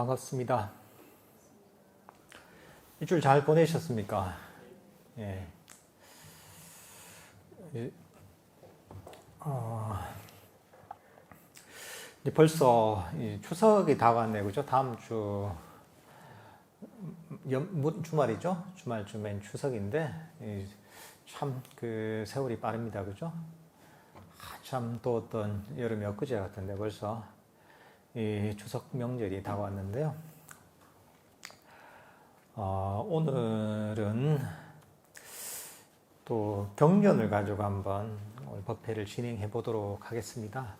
반갑습니다. 일주일 잘 보내셨습니까? 예. 이제 벌써 추석이 다가왔네요. 그죠? 다음 주 주말이죠? 주말쯤엔 추석인데, 참 그 세월이 빠릅니다. 그죠? 참 또 어떤 여름이 엊그제 같은데 벌써 이 추석 명절이 다가왔는데요. 오늘은 또 경전을 가지고 한번 오늘 법회를 진행해 보도록 하겠습니다.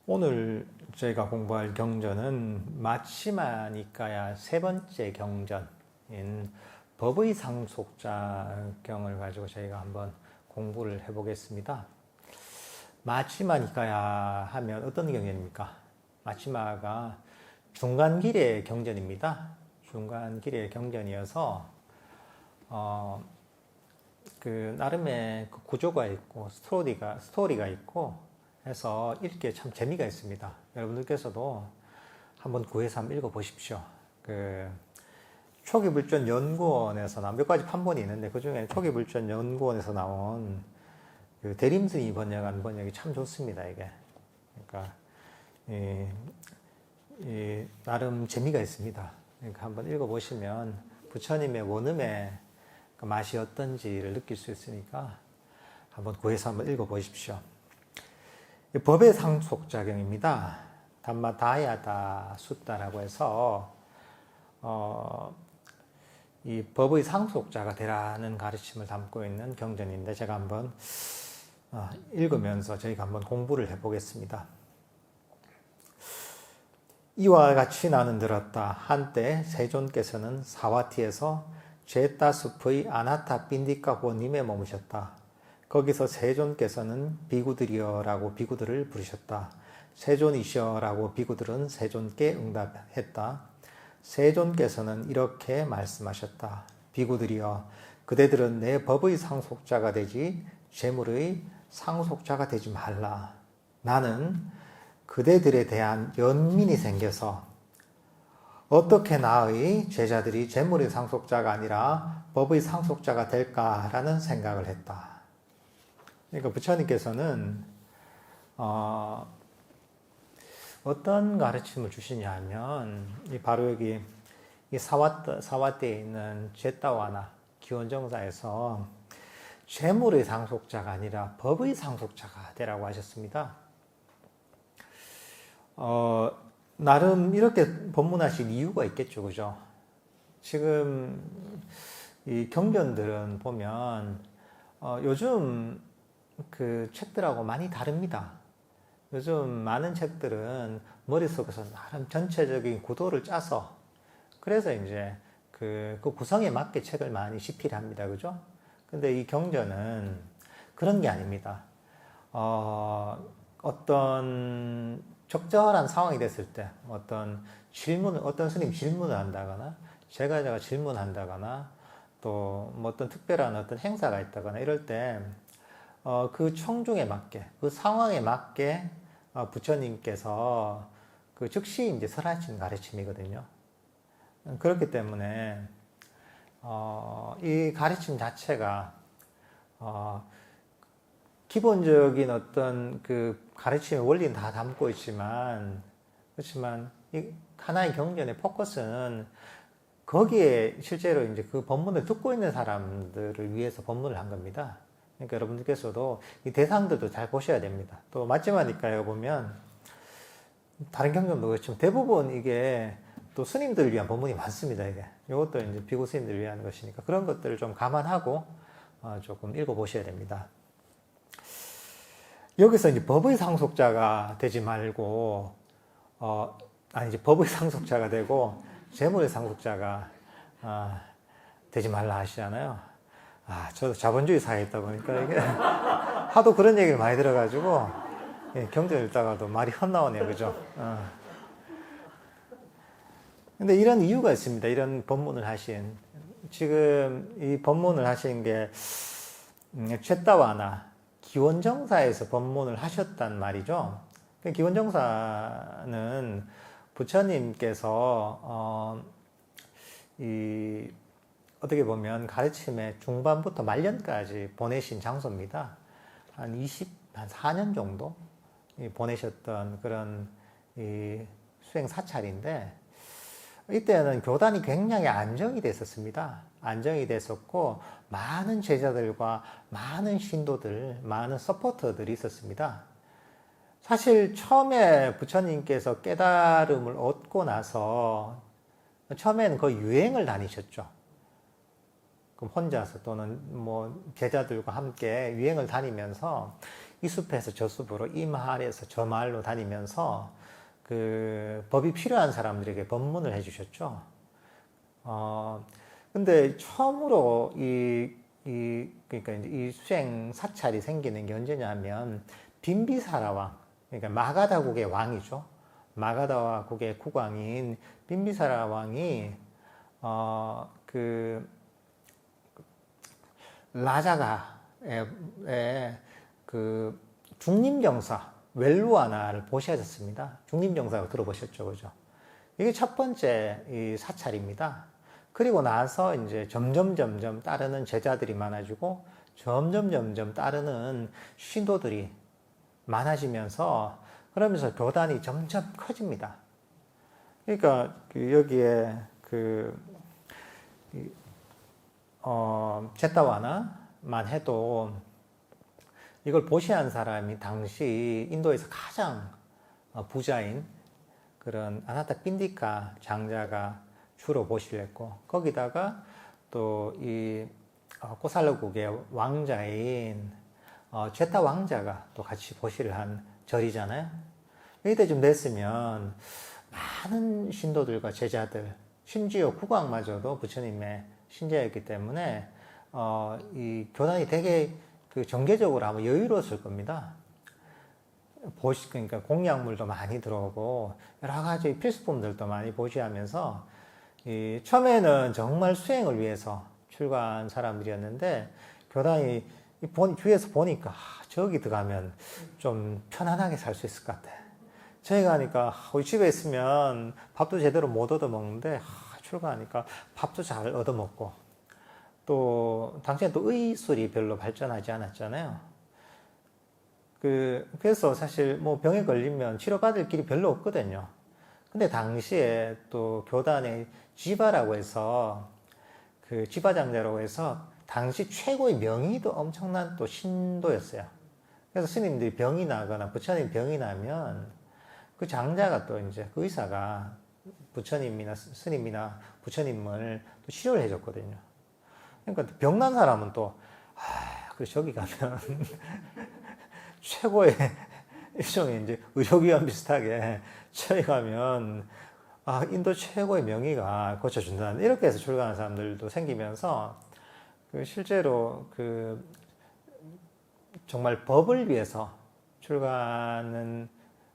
오늘 저희가 공부할 경전은 마치마 니까야 세 번째 경전인 법의 상속자경을 가지고 저희가 한번 공부를 해 보겠습니다. 마치마 니까야 하면 어떤 경전입니까? 마치마가 중간길의 경전입니다. 중간길의 경전이어서 그 나름의 그 구조가 있고 스토리가 있고 해서 읽기에 참 재미가 있습니다. 여러분들께서도 한번 구해서 한번 읽어보십시오. 그 초기불전연구원에서 나온 몇 가지 판본이 있는데 그 중에 초기불전연구원에서 나온 그 대림스님이 번역한 번역이 참 좋습니다. 이게 그러니까 나름 재미가 있습니다. 그러니까 한번 읽어보시면 부처님의 원음의 그 맛이 어떤지를 느낄 수 있으니까 한번 구해서 한번 읽어보십시오. 법의 상속작용입니다. 담마다야다 숫다라고 해서 이 법의 상속자가 되라는 가르침을 담고 있는 경전인데 제가 한번 읽으면서 저희가 한번 공부를 해보겠습니다. 이와 같이 나는 들었다. 한때 세존께서는 사와티에서 제따숲의 아나타 빈디카호님에 머무셨다. 거기서 세존께서는 비구들이여라고 비구들을 부르셨다. 세존이시여라고 비구들은 세존께 응답했다. 세존께서는 이렇게 말씀하셨다. 비구들이여, 그대들은 내 법의 상속자가 되지 재물의 상속자가 되지 말라. 나는 그대들에 대한 연민이 생겨서 어떻게 나의 제자들이 재물의 상속자가 아니라 법의 상속자가 될까라는 생각을 했다. 그러니까 부처님께서는 어떤 가르침을 주시냐 하면 바로 여기 이 사와떼에 있는 제따와나 기원정사에서 재물의 상속자가 아니라 법의 상속자가 되라고 하셨습니다. 나름 이렇게 법문하신 이유가 있겠죠, 그죠? 지금 이 경전들은 보면 요즘 그 책들하고 많이 다릅니다. 요즘 많은 책들은 머릿속에서 나름 전체적인 구도를 짜서 그래서 이제 그 구성에 맞게 책을 많이 집필합니다, 그죠? 근데 이 경전은 그런 게 아닙니다. 어떤 적절한 상황이 됐을 때 어떤 스님 질문을 한다거나 제가 질문한다거나 또 뭐 어떤 특별한 어떤 행사가 있다거나 이럴 때 그 청중에 맞게 그 상황에 맞게 부처님께서 그 즉시 이제 설하신 가르침이거든요. 그렇기 때문에 이 가르침 자체가 기본적인 어떤 그 가르침의 원리는 다 담고 있지만, 그렇지만 이 하나의 경전의 포커스는 거기에 실제로 이제 그 법문을 듣고 있는 사람들을 위해서 법문을 한 겁니다. 그러니까 여러분들께서도 이 대상들도 잘 보셔야 됩니다. 또 마지막이니까요 보면 다른 경전도 그렇지만 대부분 이게 또 스님들을 위한 법문이 많습니다. 이것도 이제 비구 스님들을 위한 것이니까 그런 것들을 좀 감안하고 조금 읽어보셔야 됩니다. 여기서 이제 법의 상속자가 되지 말고, 이제 법의 상속자가 되고, 재물의 상속자가, 되지 말라 하시잖아요. 저도 자본주의 사회에 있다 보니까 이게, 하도 그런 얘기를 많이 들어가지고, 경전 읽다가도 말이 헛나오네요. 그죠? 근데 이런 이유가 있습니다. 이런 법문을 하신. 지금 이 법문을 하신 게, 쳇다와나, 기원정사에서 법문을 하셨단 말이죠. 기원정사는 부처님께서 이 어떻게 보면 가르침의 중반부터 말년까지 보내신 장소입니다. 한 4년 정도 보내셨던 그런 이 수행 사찰인데, 이때는 교단이 굉장히 안정이 됐었습니다. 안정이 됐었고, 많은 제자들과 많은 신도들, 많은 서포터들이 있었습니다. 사실 처음에 부처님께서 깨달음을 얻고 나서 처음에는 거의 유행을 다니셨죠. 그럼 혼자서 또는 뭐 제자들과 함께 유행을 다니면서 이 숲에서 저 숲으로, 이 마을에서 저 마을로 다니면서 그 법이 필요한 사람들에게 법문을 해주셨죠. 근데 처음으로 그러니까 이제 이 수행 사찰이 생기는 게 언제냐면, 빈비사라 왕, 그러니까 마가다국의 왕이죠. 마가다국의 국왕인 빈비사라 왕이 그 라자가의 그 중림정사 웰루아나를 보셔야겠습니다. 중림정사가 들어보셨죠, 그죠? 이게 첫 번째 이 사찰입니다. 그리고 나서 이제 점점 따르는 제자들이 많아지고, 점점 따르는 신도들이 많아지면서, 그러면서 교단이 점점 커집니다. 그러니까 여기에 제타와나만 해도 이걸 보시한 사람이 당시 인도에서 가장 부자인 그런 아나타 핀디카 장자가 주로 보시를 했고, 거기다가 또 이 코살라국의 왕자인 제타 왕자가 또 같이 보시를 한 절이잖아요. 이때쯤 됐으면 많은 신도들과 제자들, 심지어 국왕마저도 부처님의 신자였기 때문에 이 교단이 되게 그 정계적으로 아마 여유로웠을 겁니다. 그러니까 공약물도 많이 들어오고 여러 가지 필수품들도 많이 보시하면서, 처음에는 정말 수행을 위해서 출가한 사람들이었는데, 교단이 주위에서 보니까 저기 들어가면 좀 편안하게 살 수 있을 것 같아. 저기 가니까 우리 집에 있으면 밥도 제대로 못 얻어먹는데, 출가하니까 밥도 잘 얻어먹고, 또 당시엔 또 의술이 별로 발전하지 않았잖아요. 그래서 사실 뭐 병에 걸리면 치료받을 길이 별로 없거든요. 근데 당시에 또 교단의 지바라고 해서, 그 지바장자라고 해서 당시 최고의 명의도 엄청난 또 신도였어요. 그래서 스님들이 병이 나거나 부처님 병이 나면 그 장자가 또 이제 그 의사가 부처님이나 스님이나 부처님을 또 치료를 해줬거든요. 그러니까 병난 사람은 또, 그래, 저기 가면 최고의 일종의 이제 의료기관 비슷하게 저기 가면 인도 최고의 명의가 고쳐준다. 이렇게 해서 출가하는 사람들도 생기면서, 실제로 정말 법을 위해서 출가하는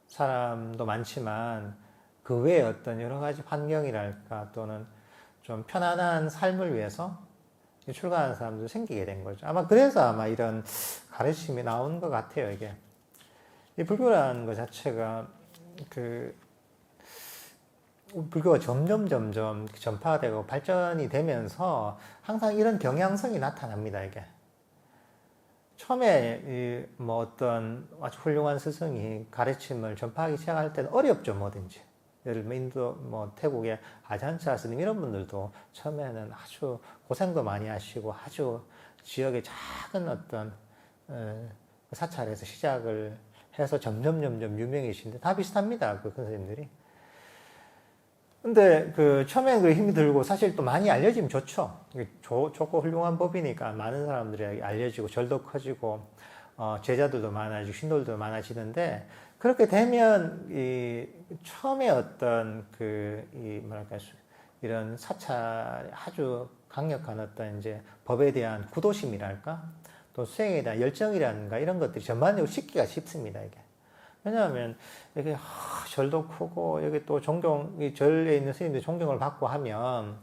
사람도 많지만, 그 외에 어떤 여러 가지 환경이랄까, 또는 좀 편안한 삶을 위해서 출가하는 사람도 생기게 된 거죠. 아마 그래서 아마 이런 가르침이 나온 것 같아요, 이게. 이 불교라는 것 자체가 불교가 점점 전파되고 발전이 되면서 항상 이런 경향성이 나타납니다, 이게. 처음에 뭐 어떤 아주 훌륭한 스승이 가르침을 전파하기 시작할 때는 어렵죠, 뭐든지. 예를 들면 인도, 뭐 태국의 아잔차 스님 이런 분들도 처음에는 아주 고생도 많이 하시고 아주 지역의 작은 어떤 사찰에서 시작을 해서 점점 유명해지신데 다 비슷합니다, 그 선생님들이. 근데 처음에는 그 힘이 들고, 사실 또 많이 알려지면 좋죠. 좋고 훌륭한 법이니까 많은 사람들이 알려지고 절도 커지고 제자들도 많아지고 신도들도 많아지는데, 그렇게 되면 처음에 어떤 뭐랄까, 이런 사찰 아주 강력한 어떤 이제 법에 대한 구도심이랄까, 또 수행에 대한 열정이라든가 이런 것들이 전반적으로 식기가 쉽습니다, 이게. 왜냐하면 이게 절도 크고, 여기 또 이 절에 있는 스님들 존경을 받고 하면,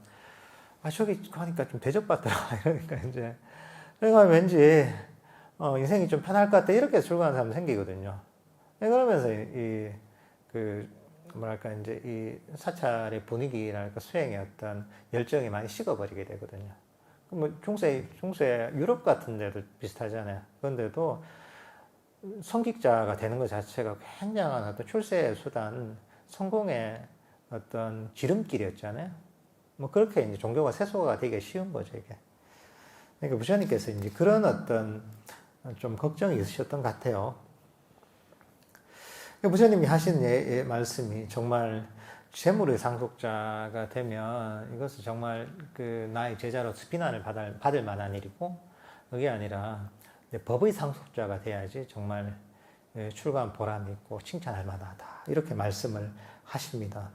저기 가니까 좀 대접받더라 이러니까 이제, 그러니까 왠지 인생이 좀 편할 것 같다, 이렇게 출가하는 사람 생기거든요. 그러면서 뭐랄까 이제 이 사찰의 분위기랄까 수행의 어떤 열정이 많이 식어버리게 되거든요. 뭐 중세 유럽 같은 데도 비슷하잖아요. 그런데도 성직자가 되는 것 자체가 굉장한 어떤 출세의 수단, 성공의 어떤 지름길이었잖아요. 뭐 그렇게 이제 종교가 세속화가 되기 쉬운 거죠, 이게. 그러니까 부처님께서 이제 그런 어떤 좀 걱정이 있으셨던 것 같아요. 부처님이 하신 말씀이 정말 재물의 상속자가 되면 이것은 정말 그 나의 제자로서 비난을 받을 만한 일이고, 그게 아니라 법의 상속자가 돼야지 정말 출가한 보람이 있고 칭찬할 만하다. 이렇게 말씀을 하십니다.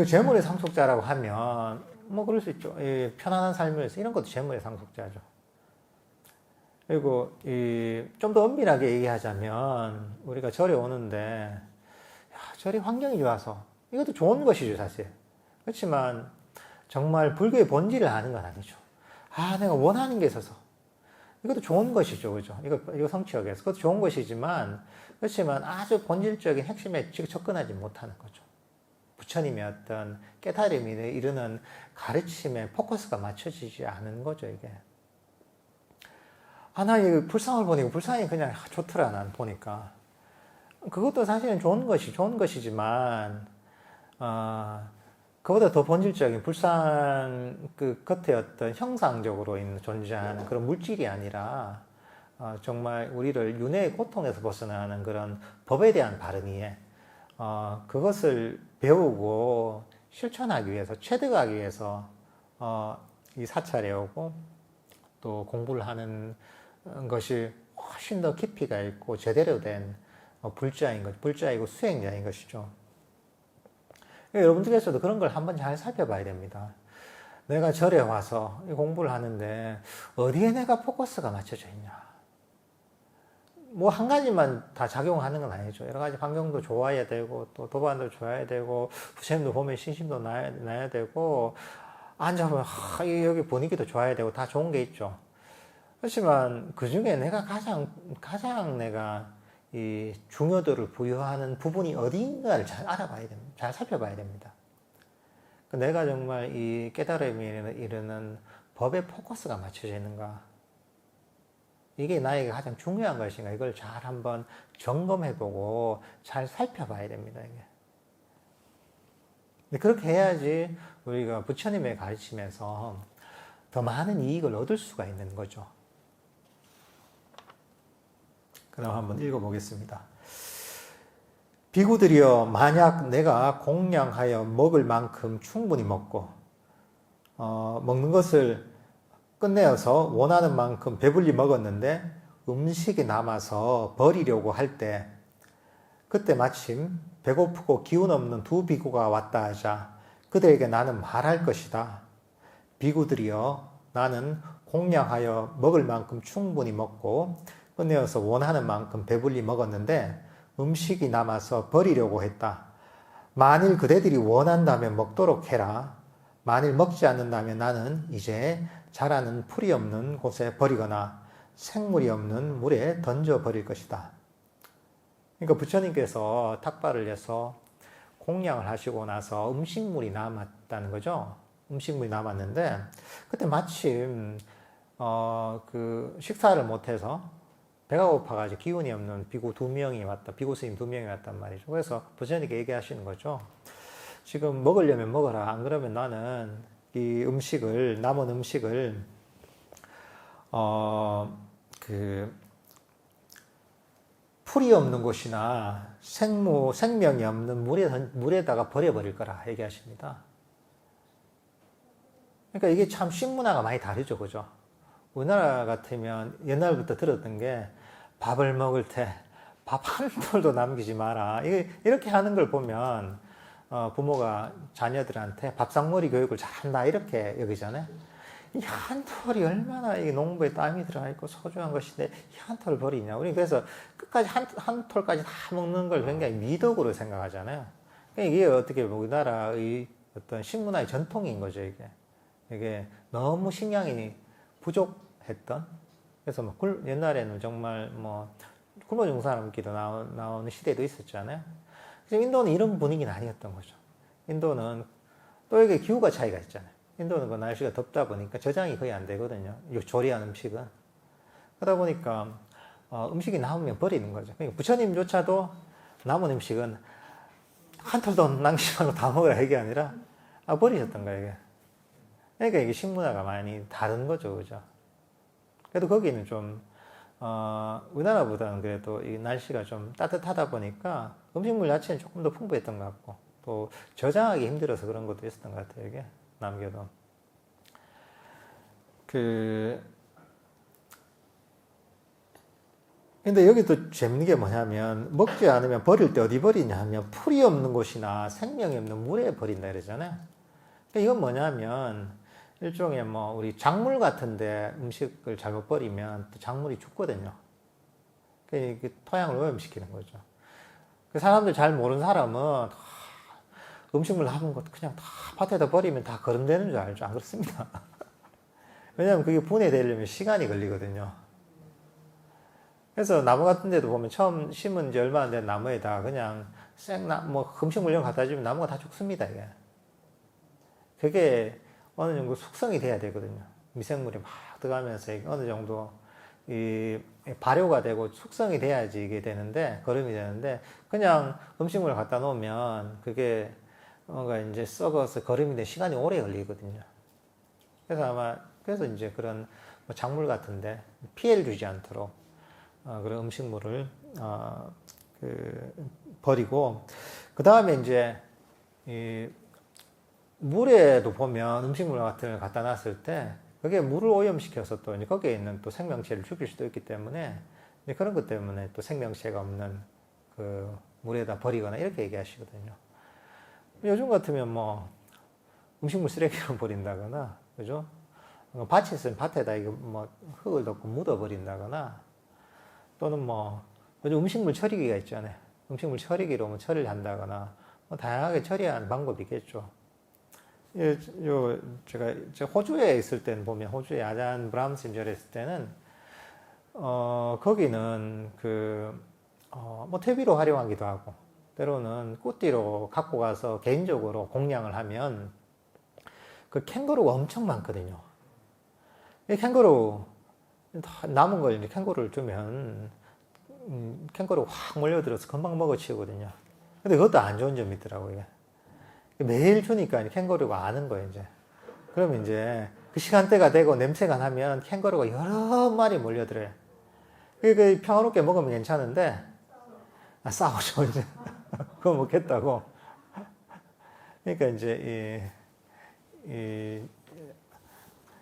재물의 상속자라고 하면 뭐 그럴 수 있죠. 편안한 삶을 위해서 이런 것도 재물의 상속자죠. 그리고 좀 더 엄밀하게 얘기하자면 우리가 절에 오는데 절이 환경이 좋아서 이것도 좋은 것이죠, 사실. 그렇지만 정말 불교의 본질을 아는 건 아니죠. 내가 원하는 게 있어서 이것도 좋은 것이죠, 그죠? 이거 성취하겠어. 그것도 좋은 것이지만 그렇지만 아주 본질적인 핵심에 접근하지 못하는 거죠. 부처님의 어떤 깨달음이 이르는 가르침에 포커스가 맞춰지지 않은 거죠, 이게. 나 이 불상을 보니까 불상이 그냥 좋더라, 난 보니까. 그것도 사실은 좋은 것이지만, 그보다 더 본질적인 불상 그 겉에 어떤 형상적으로 있는 존재하는 그런 물질이 아니라, 정말 우리를 윤회의 고통에서 벗어나는 그런 법에 대한 바른 이해, 그것을 배우고 실천하기 위해서, 체득하기 위해서, 이 사찰에 오고, 또 공부를 하는 것이 훨씬 더 깊이가 있고 제대로 된 불자이고 수행자인 것이죠. 여러분들께서도 그런 걸 한번 잘 살펴봐야 됩니다. 내가 절에 와서 공부를 하는데 어디에 내가 포커스가 맞춰져 있냐. 뭐 한 가지만 다 작용하는 건 아니죠. 여러 가지 환경도 좋아야 되고 또 도반도 좋아야 되고 부처님도 보면 신심도 나야 되고 앉아보면 여기 분위기도 좋아야 되고 다 좋은 게 있죠. 그렇지만 그 중에 내가 가장 내가 이 중요도를 부여하는 부분이 어디인가를 잘 알아봐야 됩니다. 잘 살펴봐야 됩니다. 내가 정말 이 깨달음에 이르는 법에 포커스가 맞춰져 있는가? 이게 나에게 가장 중요한 것인가? 이걸 잘 한번 점검해보고 잘 살펴봐야 됩니다. 이게. 그렇게 해야지 우리가 부처님의 가르침에서 더 많은 이익을 얻을 수가 있는 거죠. 그럼 한번 읽어보겠습니다. 비구들이여, 만약 내가 공양하여 먹을 만큼 충분히 먹고 먹는 것을 끝내어서 원하는 만큼 배불리 먹었는데 음식이 남아서 버리려고 할 때, 그때 마침 배고프고 기운 없는 두 비구가 왔다 하자 그들에게 나는 말할 것이다. 비구들이여, 나는 공양하여 먹을 만큼 충분히 먹고 끝내어서 원하는 만큼 배불리 먹었는데 음식이 남아서 버리려고 했다. 만일 그대들이 원한다면 먹도록 해라. 만일 먹지 않는다면 나는 이제 자라는 풀이 없는 곳에 버리거나 생물이 없는 물에 던져 버릴 것이다. 그러니까 부처님께서 탁발을 해서 공양을 하시고 나서 음식물이 남았다는 거죠. 음식물이 남았는데 그때 마침 그 식사를 못해서 배가 고파가지고 기운이 없는 비구 스님 두 명이 왔단 말이죠. 그래서 부처님께 얘기하시는 거죠. 지금 먹으려면 먹어라. 안 그러면 나는 이 남은 음식을, 풀이 없는 곳이나 생명이 없는 물에다가 버려버릴 거라 얘기하십니다. 그러니까 이게 참 식문화가 많이 다르죠. 그죠? 우리나라 같으면 옛날부터 들었던 게 밥을 먹을 때 밥 한 톨도 남기지 마라. 이렇게 하는 걸 보면 부모가 자녀들한테 밥상머리 교육을 잘한다 이렇게 여기잖아요. 이 한 톨이 얼마나 이 농부에 땀이 들어가 있고 소중한 것인데 이 한 톨을 버리냐. 우리 그래서 끝까지 한 톨까지 다 먹는 걸 굉장히 미덕으로 생각하잖아요. 이게 어떻게 보면 우리나라의 어떤 식문화의 전통인 거죠. 이게 너무 식량이 부족했던. 그래서 옛날에는 정말 굶어 죽는 사람끼리 나오는 시대도 있었잖아요. 그래서 인도는 이런 분위기는 아니었던 거죠. 인도는 또 이게 기후가 차이가 있잖아요. 인도는 그 날씨가 덥다 보니까 저장이 거의 안 되거든요. 이 조리한 음식은. 그러다 보니까 음식이 남으면 버리는 거죠. 그러니까 부처님조차도 남은 음식은 한 톨도 남기지 말고 다 먹으라 이게 아니라 버리셨던 거예요. 이게. 그러니까 이게 식문화가 많이 다른 거죠, 그죠? 그래도 거기는 좀 우리나라보다는 그래도 이 날씨가 좀 따뜻하다 보니까 음식물 자체는 조금 더 풍부했던 것 같고 또 저장하기 힘들어서 그런 것도 있었던 것 같아요, 이게 남겨도. 근데 여기 또 재밌는 게 뭐냐면 먹지 않으면 버릴 때 어디 버리냐 하면 풀이 없는 곳이나 생명이 없는 물에 버린다 이러잖아요. 그러니까 이건 뭐냐면 일종의 뭐 우리 작물 같은데 음식을 잘못 버리면 또 작물이 죽거든요. 그러니까 토양을 오염시키는 거죠. 그 사람들 잘 모르는 사람은 음식물 남은 것 그냥 다 밭에다 버리면 다 거름되는 줄 알죠? 안 그렇습니다. 왜냐하면 그게 분해되려면 시간이 걸리거든요. 그래서 나무 같은 데도 보면 처음 심은 지 얼마 안 된 나무에다 그냥 뭐 음식물 좀 갖다 주면 나무가 다 죽습니다, 이게. 그게 어느 정도 숙성이 돼야 되거든요. 미생물이 막 들어가면서 어느 정도 이 발효가 되고 숙성이 돼야지 이게 되는데, 거름이 되는데, 그냥 음식물 갖다 놓으면 그게 뭔가 이제 썩어서 거름이 돼 시간이 오래 걸리거든요. 그래서 이제 그런 뭐 작물 같은데 피해를 주지 않도록 그런 음식물을 버리고, 그 다음에 이제 이 물에도 보면 음식물 같은 걸 갖다 놨을 때 그게 물을 오염시켜서 또 이제 거기에 있는 또 생명체를 죽일 수도 있기 때문에 그런 것 때문에 또 생명체가 없는 그 물에다 버리거나 이렇게 얘기하시거든요. 요즘 같으면 뭐 음식물 쓰레기로 버린다거나, 그죠? 밭이 있으면 밭에다 이거 뭐 흙을 덮고 묻어 버린다거나, 또는 뭐 요즘 음식물 처리기가 있잖아요. 음식물 처리기로 뭐 처리를 한다거나 뭐 다양하게 처리하는 방법이 있겠죠. 제가 호주에 있을 때는 보면, 호주의 아잔 브람스 인절에 있을 때는 거기는 뭐 퇴비로 활용하기도 하고 때로는 꾸띠로 갖고 가서 개인적으로 공양을 하면 그 캥거루가 엄청 많거든요. 이 캥거루 남은 걸 이제 캥거루를 주면 캥거루가 확 몰려들어서 금방 먹어치우거든요. 근데 그것도 안 좋은 점이 있더라고요. 매일 주니까 캥거루가 아는 거예요, 이제. 그러면 이제 그 시간대가 되고 냄새가 나면 캥거루가 여러 마리 몰려들어요. 그 평화롭게 먹으면 괜찮은데, 싸우죠, 이제. 그거 먹겠다고. 그러니까 이제,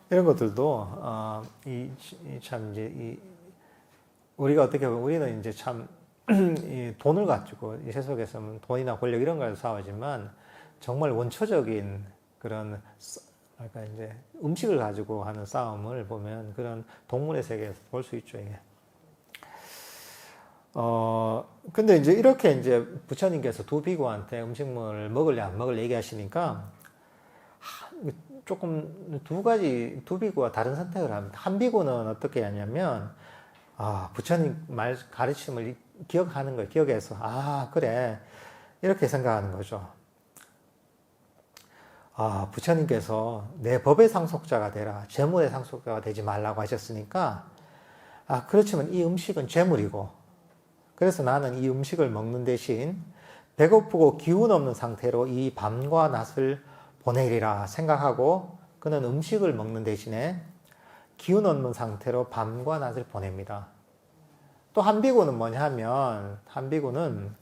이런 것들도, 참, 이제, 우리가 어떻게 보면, 우리는 이제 참, 돈을 가지고, 이 세속에서는 돈이나 권력 이런 걸 싸우지만, 정말 원초적인 그런, 그러니까 이제 음식을 가지고 하는 싸움을 보면 그런 동물의 세계에서 볼 수 있죠, 이게. 근데 이제 이렇게 이제 부처님께서 두 비구한테 음식물을 먹을래 안 먹을래 얘기하시니까 조금 두 비구가 다른 선택을 합니다. 한 비구는 어떻게 하냐면, 부처님 말 가르침을 기억하는 거예요. 기억해서, 그래. 이렇게 생각하는 거죠. 부처님께서 내 법의 상속자가 되라, 재물의 상속자가 되지 말라고 하셨으니까, 그렇지만 이 음식은 재물이고, 그래서 나는 이 음식을 먹는 대신 배고프고 기운 없는 상태로 이 밤과 낮을 보내리라 생각하고, 그는 음식을 먹는 대신에 기운 없는 상태로 밤과 낮을 보냅니다. 또 한 비구는 뭐냐 하면, 한 비구는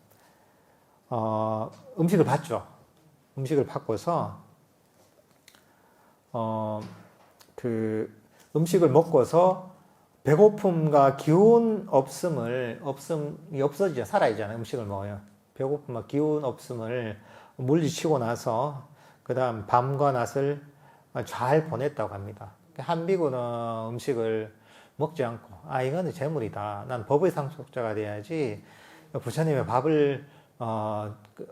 음식을 받죠. 음식을 받고서 음식을 먹고서 배고픔과 기운 없음이 없어지죠. 살아있잖아요. 음식을 먹어요. 배고픔과 기운 없음을 물리치고 나서 그 다음 밤과 낮을 잘 보냈다고 합니다. 한 비구는 음식을 먹지 않고, 이거는 재물이다. 난 법의 상속자가 돼야지 부처님의 밥을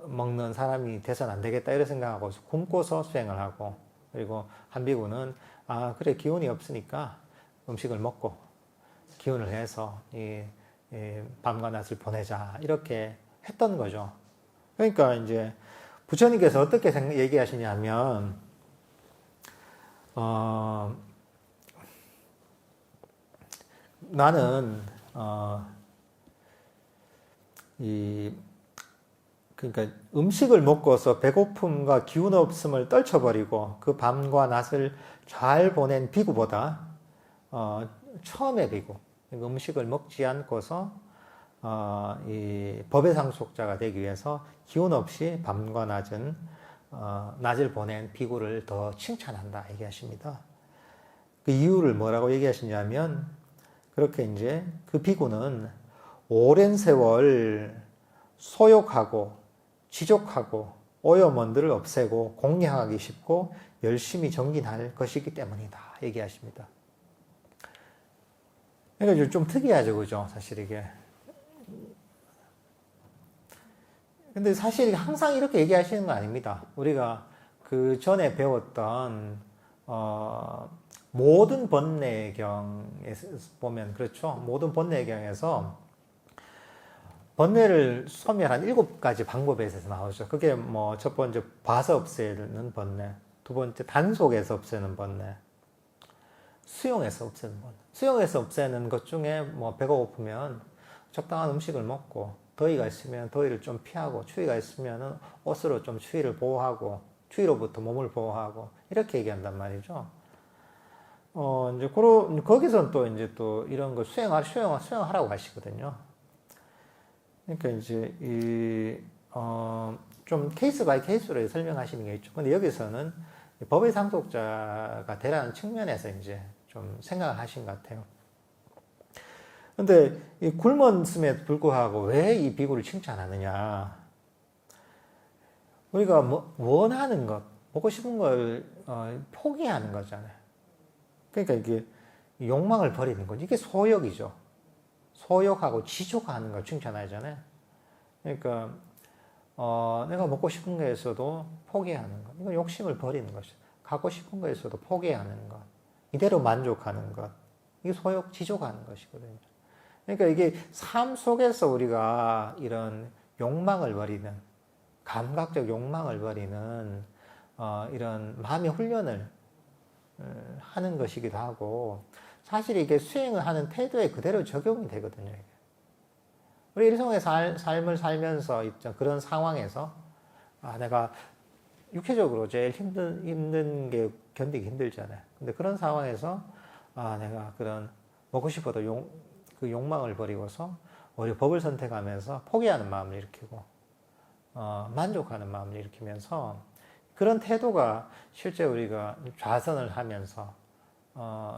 먹는 사람이 돼서는 안 되겠다 이런 생각하고 굶고서 수행을 하고, 그리고 한 비구는 그래 기운이 없으니까 음식을 먹고 기운을 해서 이 밤과 낮을 보내자 이렇게 했던 거죠. 그러니까 이제 부처님께서 어떻게 얘기하시냐면 나는 그러니까 음식을 먹고서 배고픔과 기운 없음을 떨쳐버리고 그 밤과 낮을 잘 보낸 비구보다 처음의 비구, 그러니까 음식을 먹지 않고서 이 법의 상속자가 되기 위해서 기운 없이 밤과 낮을 보낸 비구를 더 칭찬한다 얘기하십니다. 그 이유를 뭐라고 얘기하시냐면 그렇게 이제 그 비구는 오랜 세월 소욕하고 지족하고 오염원들을 없애고 공양하기 쉽고 열심히 정진할 것이기 때문이다 얘기하십니다. 그러니까 좀 특이하죠, 그죠? 사실 이게. 근데 사실 항상 이렇게 얘기하시는 거 아닙니다. 우리가 그 전에 배웠던 모든 번뇌경에 보면 그렇죠. 모든 번뇌경에서 번뇌를 소멸한 7가지 방법에 있어서 나오죠. 그게 뭐 첫 번째 봐서 없애는 번뇌, 두 번째 단속에서 없애는 번뇌, 수용해서 없애는 번뇌. 수용해서 없애는 것 중에 뭐 배가 고프면 적당한 음식을 먹고 더위가 있으면 더위를 좀 피하고 추위가 있으면 옷으로 좀 추위를 보호하고 추위로부터 몸을 보호하고 이렇게 얘기한단 말이죠. 이제 거기선 또 이제 또 이런 거 수용하라고 하시거든요. 그러니까 이제 좀 케이스 바이 케이스로 설명하시는 게 있죠. 근데 여기서는 법의 상속자가 되라는 측면에서 이제 좀 생각을 하신 것 같아요. 근데 이 굶었음에도 불구하고 왜 이 비구를 칭찬하느냐? 우리가 원하는 것, 먹고 싶은 걸 포기하는 거잖아요. 그러니까 이게 욕망을 버리는 거죠. 이게 소욕이죠. 소욕하고 지족하는 걸 칭찬하잖아요. 그러니까 내가 먹고 싶은 거에서도 포기하는 것. 이거 욕심을 버리는 것이죠. 갖고 싶은 거에서도 포기하는 것. 이대로 만족하는 것. 이게 소욕, 지족하는 것이거든요. 그러니까 이게 삶 속에서 우리가 이런 욕망을 버리는, 감각적 욕망을 버리는 이런 마음의 훈련을 하는 것이기도 하고, 사실 이게 수행을 하는 태도에 그대로 적용이 되거든요. 이게. 우리 일상의 삶을 살면서 그런 상황에서 내가 육체적으로 제일 힘든 게 견디기 힘들잖아요. 근데 그런 상황에서 내가 그런 먹고 싶어도 그 욕망을 버리고서 오히려 법을 선택하면서 포기하는 마음을 일으키고 만족하는 마음을 일으키면서 그런 태도가 실제 우리가 좌선을 하면서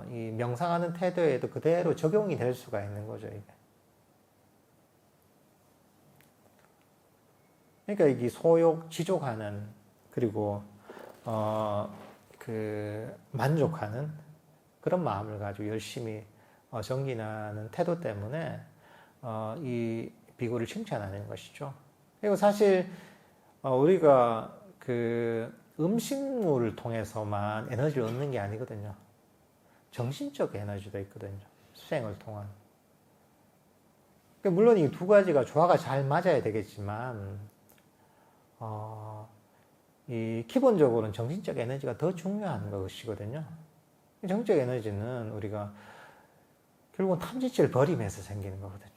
이 명상하는 태도에도 그대로 적용이 될 수가 있는 거죠, 이게. 그러니까 이게 소욕, 지족하는, 그리고 만족하는 그런 마음을 가지고 열심히 정진하는 태도 때문에 이 비구를 칭찬하는 것이죠. 그리고 사실 우리가 그 음식물을 통해서만 에너지를 얻는 게 아니거든요. 정신적 에너지도 있거든요. 수행을 통한. 물론 이 두 가지가 조화가 잘 맞아야 되겠지만, 이 기본적으로는 정신적 에너지가 더 중요한 것이거든요. 정신적 에너지는 우리가 결국은 탐지치를 버리면서 생기는 거거든요.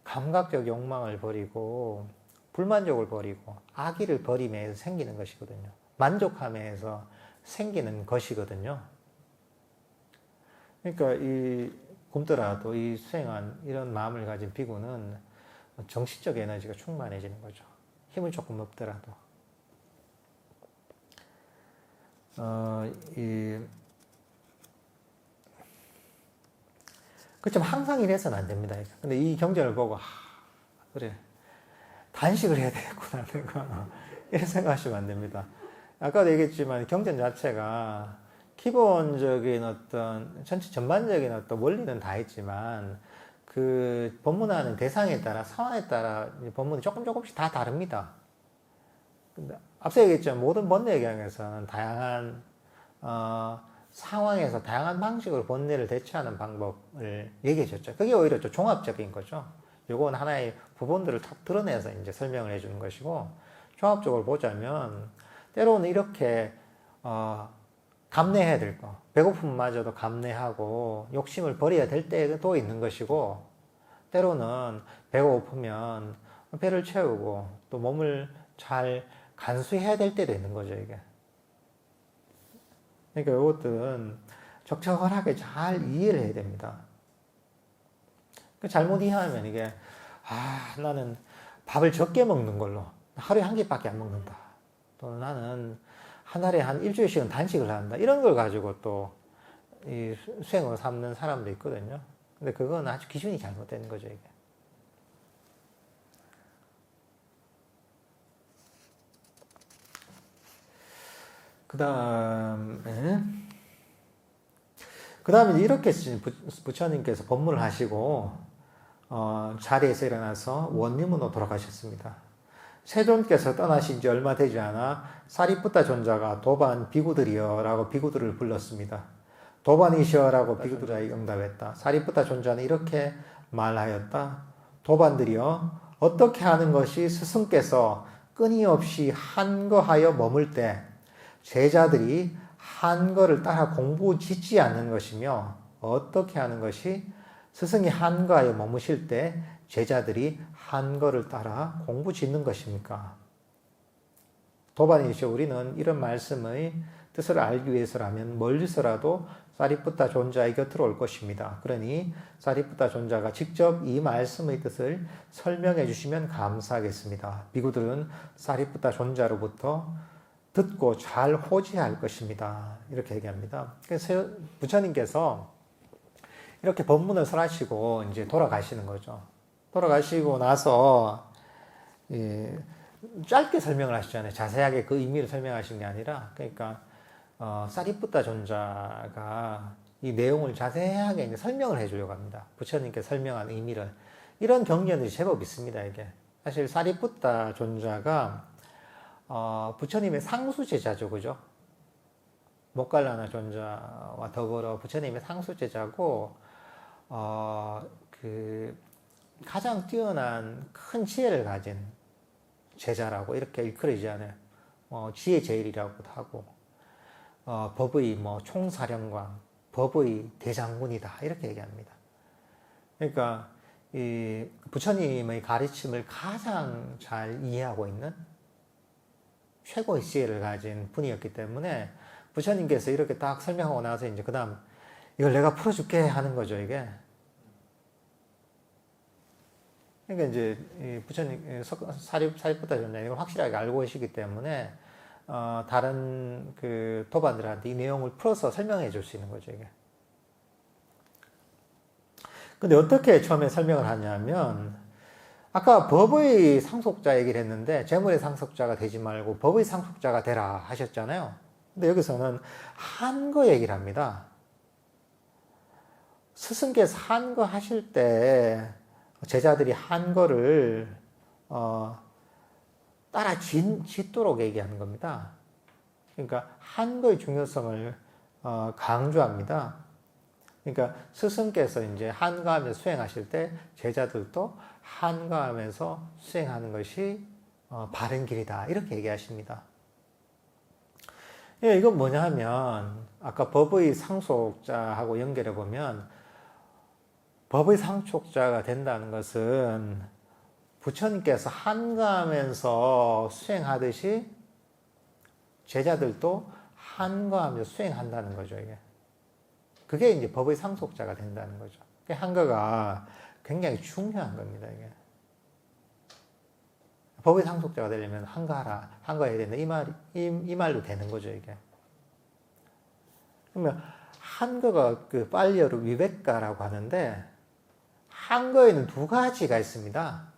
감각적 욕망을 버리고, 불만족을 버리고, 악의를 버리면서 생기는 것이거든요. 만족함에서 생기는 것이거든요. 그러니까 이 굶더라도 이 수행한 이런 마음을 가진 비구는 정신적 에너지가 충만해지는 거죠. 힘을 조금 없더라도. 그렇지만 항상 이래서는 안 됩니다. 근데 이 경전을 보고, 그래. 단식을 해야 되겠구나. 내가. 이런 생각하시면 안 됩니다. 아까도 얘기했지만 경전 자체가 기본적인 전체 전반적인 원리는 다 있지만 그 법문하는 대상에 따라 상황에 따라 법문이 조금씩 다 다릅니다. 근데 앞서 얘기했지만 모든 번뇌경에서는 다양한 상황에서 다양한 방식으로 번뇌를 대처하는 방법을 얘기해 줬죠. 그게 오히려 좀 종합적인 거죠. 요건 하나의 부분들을 탁 드러내서 이제 설명을 해주는 것이고, 종합적으로 보자면 때로는 이렇게 감내해야 될 거, 배고픔마저도 감내하고 욕심을 버려야 될 때도 있는 것이고, 때로는 배가 고프면 배를 채우고 또 몸을 잘 간수해야 될 때도 있는 거죠, 이게. 그러니까 이것들은 적절하게 잘 이해를 해야 됩니다. 잘못 이해하면 이게, 나는 밥을 적게 먹는 걸로 하루에 한 끼밖에 안 먹는다. 또는 나는 한 달에 한 일주일씩은 단식을 한다. 이런 걸 가지고 또 이 수행으로 삼는 사람도 있거든요. 근데 그건 아주 기준이 잘못된 거죠, 이게. 그 다음에 이렇게 부처님께서 법문을 하시고, 자리에서 일어나서 원림으로 돌아가셨습니다. 세존께서 떠나신 지 얼마 되지 않아 사리푸타 존자가 도반 비구들이여 라고 비구들을 불렀습니다. 도반이시여 라고 비구들에게 응답했다. 사리푸타 존자는 이렇게 말하였다. 도반들이여, 어떻게 하는 것이 스승께서 끊임없이 한거하여 머물 때 제자들이 한거를 따라 공부 짓지 않는 것이며, 어떻게 하는 것이 스승이 한거하여 머무실 때 제자들이 한거를 따라 공부 짓는 것입니까? 도반이시여, 우리는 이런 말씀의 뜻을 알기 위해서라면 멀리서라도 사리푸타 존자의 곁으로 올 것입니다. 그러니 사리푸타 존자가 직접 이 말씀의 뜻을 설명해 주시면 감사하겠습니다. 비구들은 사리푸타 존자로부터 듣고 잘 호지할 것입니다. 이렇게 얘기합니다. 그래서 부처님께서 이렇게 법문을 설하시고 이제 돌아가시는 거죠. 돌아가시고 나서 짧게 설명을 하시잖아요. 자세하게 그 의미를 설명하신 게 아니라, 그러니까 사리푸타 존자가 이 내용을 자세하게 이제 설명을 해주려고 합니다. 부처님께 설명한 의미를. 이런 경전들이 제법 있습니다. 이게 사실 사리푸타 존자가 부처님의 상수 제자죠, 그죠? 모갈라나 존자와 더불어 부처님의 상수 제자고, 가장 뛰어난 큰 지혜를 가진 제자라고 이렇게 일컬어지잖아요. 지혜 제일이라고도 하고, 법의 총사령관, 법의 대장군이다 이렇게 얘기합니다. 그러니까 이 부처님의 가르침을 가장 잘 이해하고 있는 최고의 지혜를 가진 분이었기 때문에 부처님께서 이렇게 딱 설명하고 나서 이제 그다음 이걸 내가 풀어줄게 하는 거죠, 이게. 그러니까 이제 부처님 사리푸타 존자 이걸 확실하게 알고 계시기 때문에 다른 그 도반들한테 이 내용을 풀어서 설명해 줄 수 있는 거죠, 이게. 근데 어떻게 처음에 설명을 하냐면, 아까 법의 상속자 얘기를 했는데 재물의 상속자가 되지 말고 법의 상속자가 되라 하셨잖아요. 근데 여기서는 한거 얘기를 합니다. 스승께서 한거 하실 때 제자들이 한거를 따라 짓도록 얘기하는 겁니다. 그러니까 한거의 중요성을 강조합니다. 그러니까 스승께서 이제 한가하면서 수행하실 때 제자들도 한가하면서 수행하는 것이 바른 길이다 이렇게 얘기하십니다. 예, 이건 뭐냐 하면 아까 법의 상속자하고 연결해 보면, 법의 상속자가 된다는 것은 부처님께서 한가하면서 수행하듯이 제자들도 한가하면서 수행한다는 거죠, 이게. 그게 이제 법의 상속자가 된다는 거죠. 한가가 굉장히 중요한 겁니다, 이게. 법의 상속자가 되려면 한가하라, 한가해야 된다. 이 말로 되는 거죠, 이게. 그러면 한가가 그 빨리어로 위백가라고 하는데, 한가에는 두 가지가 있습니다.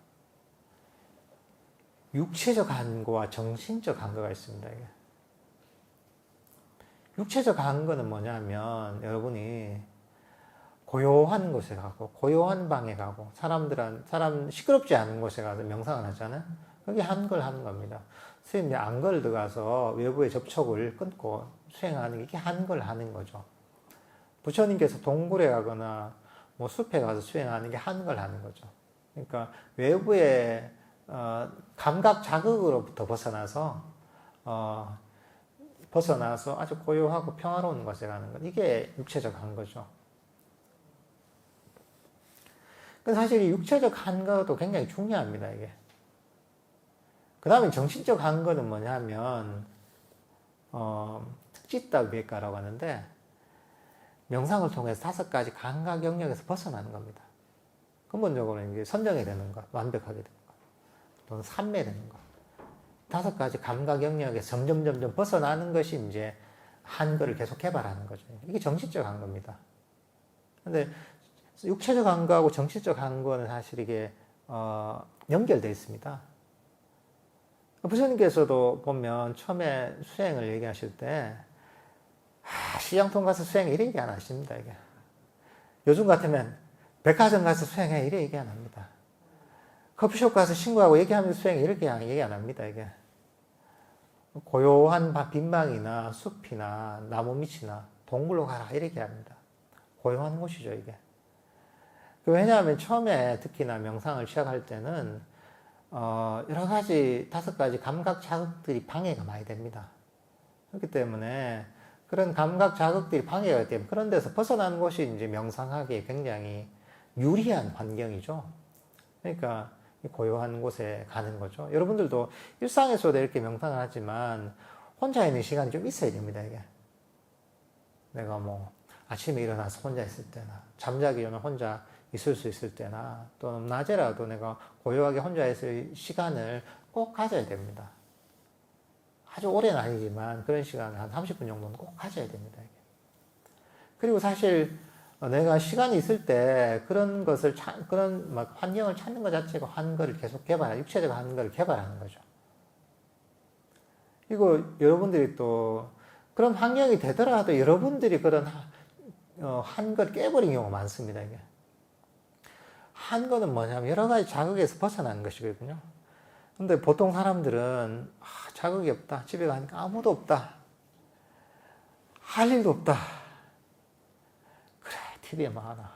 육체적 한거와 정신적 한거가 있습니다, 이게. 육체적 한거는 뭐냐면, 여러분이 고요한 곳에 가고, 고요한 방에 가고, 사람 시끄럽지 않은 곳에 가서 명상을 하잖아요. 그게 한걸 하는 겁니다. 선생님이 안걸 들어가서 외부의 접촉을 끊고 수행하는 게 이게 한걸 하는 거죠. 부처님께서 동굴에 가거나 뭐 숲에 가서 수행하는 게 한걸 하는 거죠. 그러니까 외부의 감각 자극으로부터 벗어나서 아주 고요하고 평화로운 곳에 가는 것. 이게 육체적 한거죠. 근데 사실 이 육체적 한거도 굉장히 중요합니다, 이게. 그 다음에 정신적 한거는 뭐냐면, 특지다비획가라고 하는데, 명상을 통해서 5가지 감각 영역에서 벗어나는 겁니다. 근본적으로 이제 선정이 되는 것, 완벽하게 되는 것, 또는 삼매되는 것. 5가지 감각 영역에서 점점 벗어나는 것이 이제 한거를 계속 개발하는 거죠. 이게 정신적 한거입니다. 근데 육체적 한거하고 정신적 한거는 사실 이게 연결되어 있습니다. 부처님께서도 보면 처음에 수행을 얘기하실 때 시장통 가서 수행해 이래 얘기 안 하십니다. 이게 요즘 같으면 백화점 가서 수행해 이래 얘기 안 합니다. 커피숍 가서 친구하고 얘기하면서 수행해 이렇게 얘기 안 합니다. 이게 고요한 빈방이나 숲이나 나무 밑이나 동굴로 가라 이렇게 합니다. 고요한 곳이죠 이게. 왜냐하면 처음에 특히나 명상을 시작할 때는 여러 가지 5가지 감각 자극들이 방해가 많이 됩니다. 그렇기 때문에 그런 감각 자극들이 방해가 되기 때문에 그런 데서 벗어나는 곳이 이제 명상하기에 굉장히 유리한 환경이죠. 그러니까 고요한 곳에 가는 거죠. 여러분들도 일상에서도 이렇게 명상을 하지만 혼자 있는 시간이 좀 있어야 됩니다, 이게. 내가 뭐 아침에 일어나서 혼자 있을 때나 잠자기 전에 혼자 있을 수 있을 때나 또는 낮에라도 내가 고요하게 혼자 있을 시간을 꼭 가져야 됩니다. 아주 오래는 아니지만 그런 시간을 한 30분 정도는 꼭 가져야 됩니다. 이게. 그리고 사실 내가 시간이 있을 때 그런 것을 그런 막 환경을 찾는 것 자체가 한거를 계속 육체적 한거를 개발하는 거죠. 이거 여러분들이 또 그런 환경이 되더라도 여러분들이 그런 한거를 깨버린 경우가 많습니다. 이게. 한거는 뭐냐면 여러 가지 자극에서 벗어나는 것이거든요. 근데 보통 사람들은 자극이 없다. 집에 가니까 아무도 없다. 할 일도 없다. 그래, TV에 뭐 하나.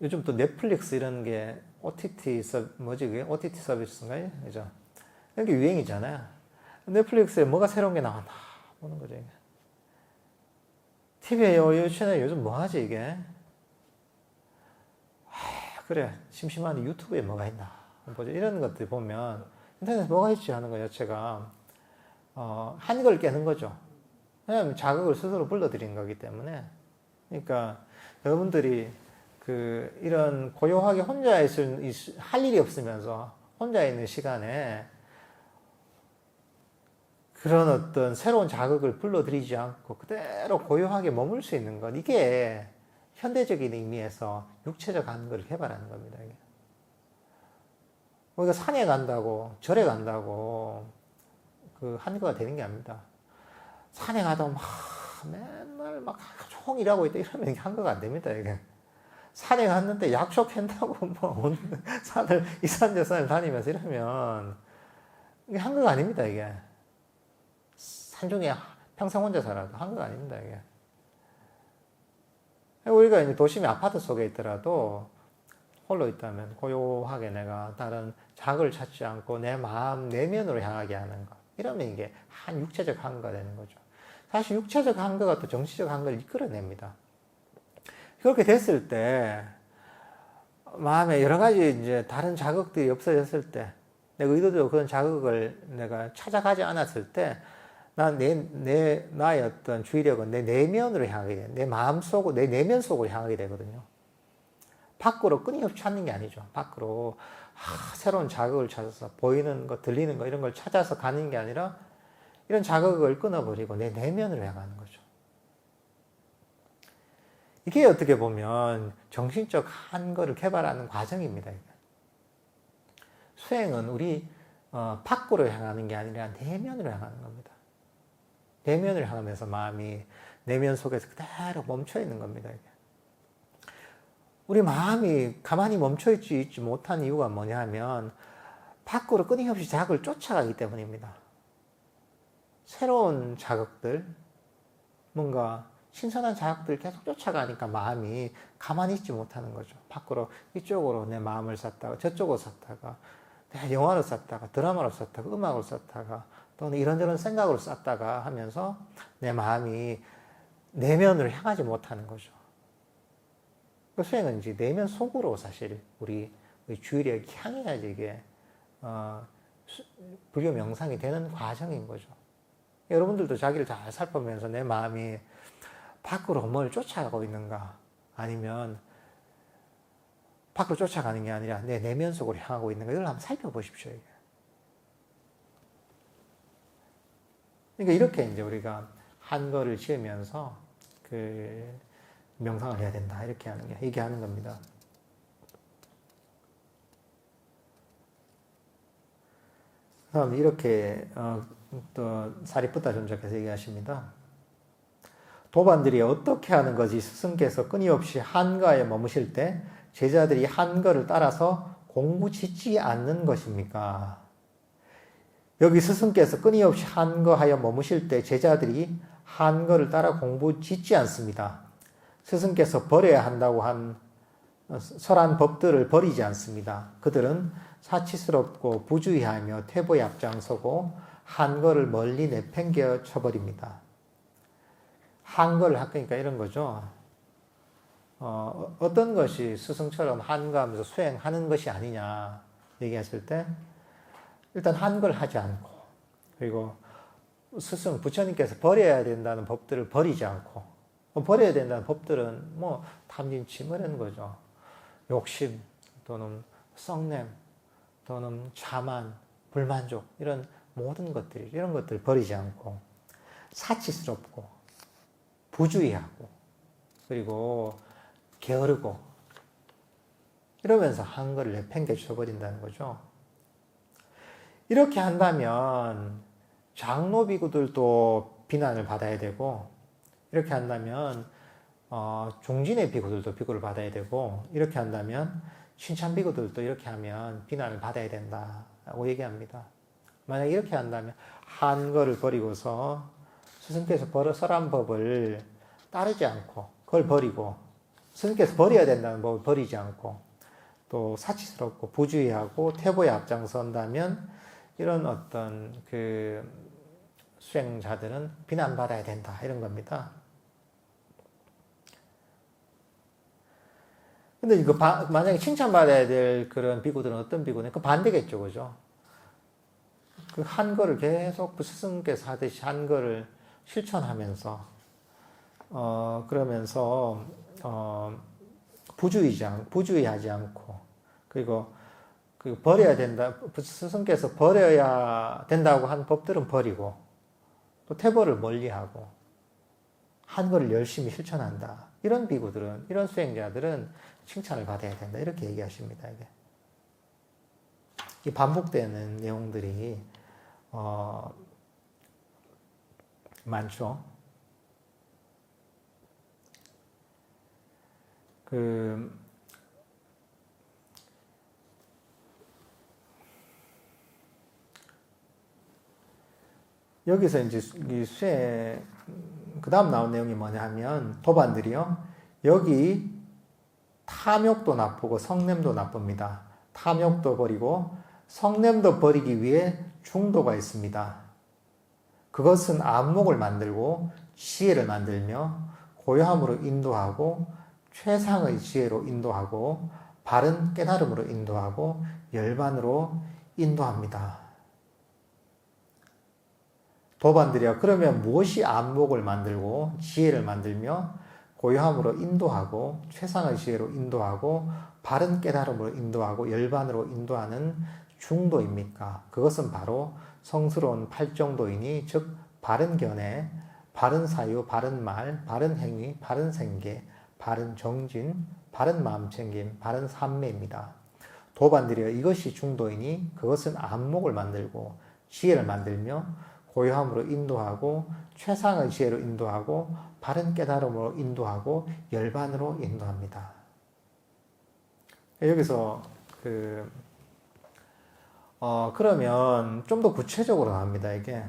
요즘 또 넷플릭스 이런 게 OTT 뭐지 그게? OTT 서비스인가요? 그죠? 이런 게 유행이잖아요. 넷플릭스에 뭐가 새로운 게 나왔나 보는 거죠. 이게. TV에 이 채널 요즘 뭐 하지 이게? 그래, 심심한데 유튜브에 뭐가 있나 보죠. 이런 것들 보면 인터넷에 뭐가 있지 하는 것 자체가 한걸 깨는 거죠. 왜냐하면 자극을 스스로 불러들인 거기 때문에. 그러니까 여러분들이 이런 고요하게 혼자 할 일이 없으면서 혼자 있는 시간에 그런 어떤 새로운 자극을 불러들이지 않고 그대로 고요하게 머물 수 있는 것, 이게 현대적인 의미에서 육체적 한거를 개발하는 겁니다. 이게. 우리가 산에 간다고, 절에 간다고 그 한거가 되는 게 아닙니다. 산에 가도 막 맨날 막 종일 일하고 있다 이러면 이게 한거가 안 됩니다. 이게. 산에 갔는데 약속한다고 뭐 산을 이 산 저 산을 다니면서 이러면 이게 한거가 아닙니다. 이게. 산중에 평생 혼자 살아도 한거가 아닙니다. 이게. 우리가 이제 도심의 아파트 속에 있더라도 홀로 있다면 고요하게 내가 다른 자극을 찾지 않고 내 마음 내면으로 향하게 하는 것. 이러면 이게 육체적 한거가 되는 거죠. 사실 육체적 한거가 또 정신적 한거를 이끌어냅니다. 그렇게 됐을 때 마음에 여러 가지 이제 다른 자극들이 없어졌을 때 내가 의도적으로 그런 자극을 내가 찾아가지 않았을 때 나의 어떤 주의력은 내 내면으로 향하게 돼. 내 마음 속으로, 내 내면 속으로 향하게 되거든요. 밖으로 끊임없이 찾는 게 아니죠. 밖으로 새로운 자극을 찾아서 보이는 거, 들리는 거 이런 걸 찾아서 가는 게 아니라 이런 자극을 끊어버리고 내 내면으로 향하는 거죠. 이게 어떻게 보면 정신적 한거를 개발하는 과정입니다. 수행은 우리 밖으로 향하는 게 아니라 내면으로 향하는 겁니다. 내면을 향하면서 마음이 내면 속에서 그대로 멈춰 있는 겁니다. 이게. 우리 마음이 가만히 멈춰 있지 못한 이유가 뭐냐 하면 밖으로 끊임없이 자극을 쫓아가기 때문입니다. 새로운 자극들, 뭔가 신선한 자극들 계속 쫓아가니까 마음이 가만히 있지 못하는 거죠. 밖으로 이쪽으로 내 마음을 쐈다가 저쪽으로 쐈다가 내가 영화를 쐈다가 드라마를 쐈다가 음악을 쐈다가 또는 이런저런 생각으로 쐈다가 하면서 내 마음이 내면으로 향하지 못하는 거죠. 그 수행은 이제 내면 속으로 사실 우리 주의력이 향해야지 이게 불교 명상이 되는 과정인 거죠. 여러분들도 자기를 잘 살펴보면서 내 마음이 밖으로 뭘 쫓아가고 있는가 아니면 밖으로 쫓아가는 게 아니라 내 내면 속으로 향하고 있는가 이걸 한번 살펴보십시오. 이게. 그러니까 이렇게 이제 우리가 한거를 지으면서 그 명상을 해야 된다 이렇게 하는 게 얘기하는 겁니다. 그다음 이렇게 또 사리푸타 존자께서 얘기하십니다. 도반들이 어떻게 하는 것이 스승께서 끊임없이 한가에 머무실 때 제자들이 한거를 따라서 공부 짓지 않는 것입니까? 여기 스승께서 끊임없이 한거하여 머무실 때 제자들이 한거를 따라 공부 짓지 않습니다. 스승께서 버려야 한다고 한 설한 법들을 버리지 않습니다. 그들은 사치스럽고 부주의하며 퇴보에 앞장서고 한거를 멀리 내팽겨 쳐버립니다. 한거를 하니까 이런 거죠. 어떤 것이 스승처럼 한거하면서 수행하는 것이 아니냐 얘기했을 때 일단 한거를 하지 않고 그리고 스승 부처님께서 버려야 된다는 법들을 버리지 않고 버려야 된다는 법들은 뭐 탐진치 이런 거죠. 욕심 또는 썩냄 또는 자만 불만족 이런 모든 것들 이런 것들을 버리지 않고 사치스럽고 부주의하고 그리고 게으르고 이러면서 한거를 내팽개 쳐버린다는 거죠. 이렇게 한다면 장로 비구들도 비난을 받아야 되고 이렇게 한다면 중진의 비구들도 비구를 받아야 되고 이렇게 한다면 신참 비구들도 이렇게 하면 비난을 받아야 된다고 얘기합니다. 만약 이렇게 한다면 한거를 버리고서 스승께서 설한 법을 따르지 않고 그걸 버리고 스승께서 버려야 된다는 법을 버리지 않고 또 사치스럽고 부주의하고 퇴보에 앞장선다면 이런 어떤 그 수행자들은 비난받아야 된다 이런 겁니다. 근데 이거 만약에 칭찬받아야 될 그런 비구들은 어떤 비구는 그 반대겠죠, 그죠? 그 한거를 계속 그 스승께서 하듯이 한거를 실천하면서 그러면서 부주의하지 않고 그리고 그 버려야 된다 스승께서 버려야 된다고 한 법들은 버리고 또 퇴보를 멀리하고 한거를 열심히 실천한다 이런 비구들은 이런 수행자들은 칭찬을 받아야 된다 이렇게 얘기하십니다. 이게 이 반복되는 내용들이 많죠. 여기서 이제 이 수행 그 다음 나온 내용이 뭐냐 하면 도반들이요 여기 탐욕도 나쁘고 성냄도 나쁩니다. 탐욕도 버리고 성냄도 버리기 위해 중도가 있습니다. 그것은 안목을 만들고 지혜를 만들며 고요함으로 인도하고 최상의 지혜로 인도하고 바른 깨달음으로 인도하고 열반으로 인도합니다. 도반들이요 그러면 무엇이 안목을 만들고 지혜를 만들며 고요함으로 인도하고 최상의 지혜로 인도하고 바른 깨달음으로 인도하고 열반으로 인도하는 중도입니까? 그것은 바로 성스러운 팔정도이니 즉 바른 견해, 바른 사유, 바른 말, 바른 행위, 바른 생계, 바른 정진, 바른 마음챙김, 바른 삼매입니다. 도반들이여 이것이 중도이니 그것은 안목을 만들고 지혜를 만들며 고요함으로 인도하고 최상의 지혜로 인도하고 바른 깨달음으로 인도하고 열반으로 인도합니다. 여기서 그러면 좀 더 구체적으로 나옵니다. 이게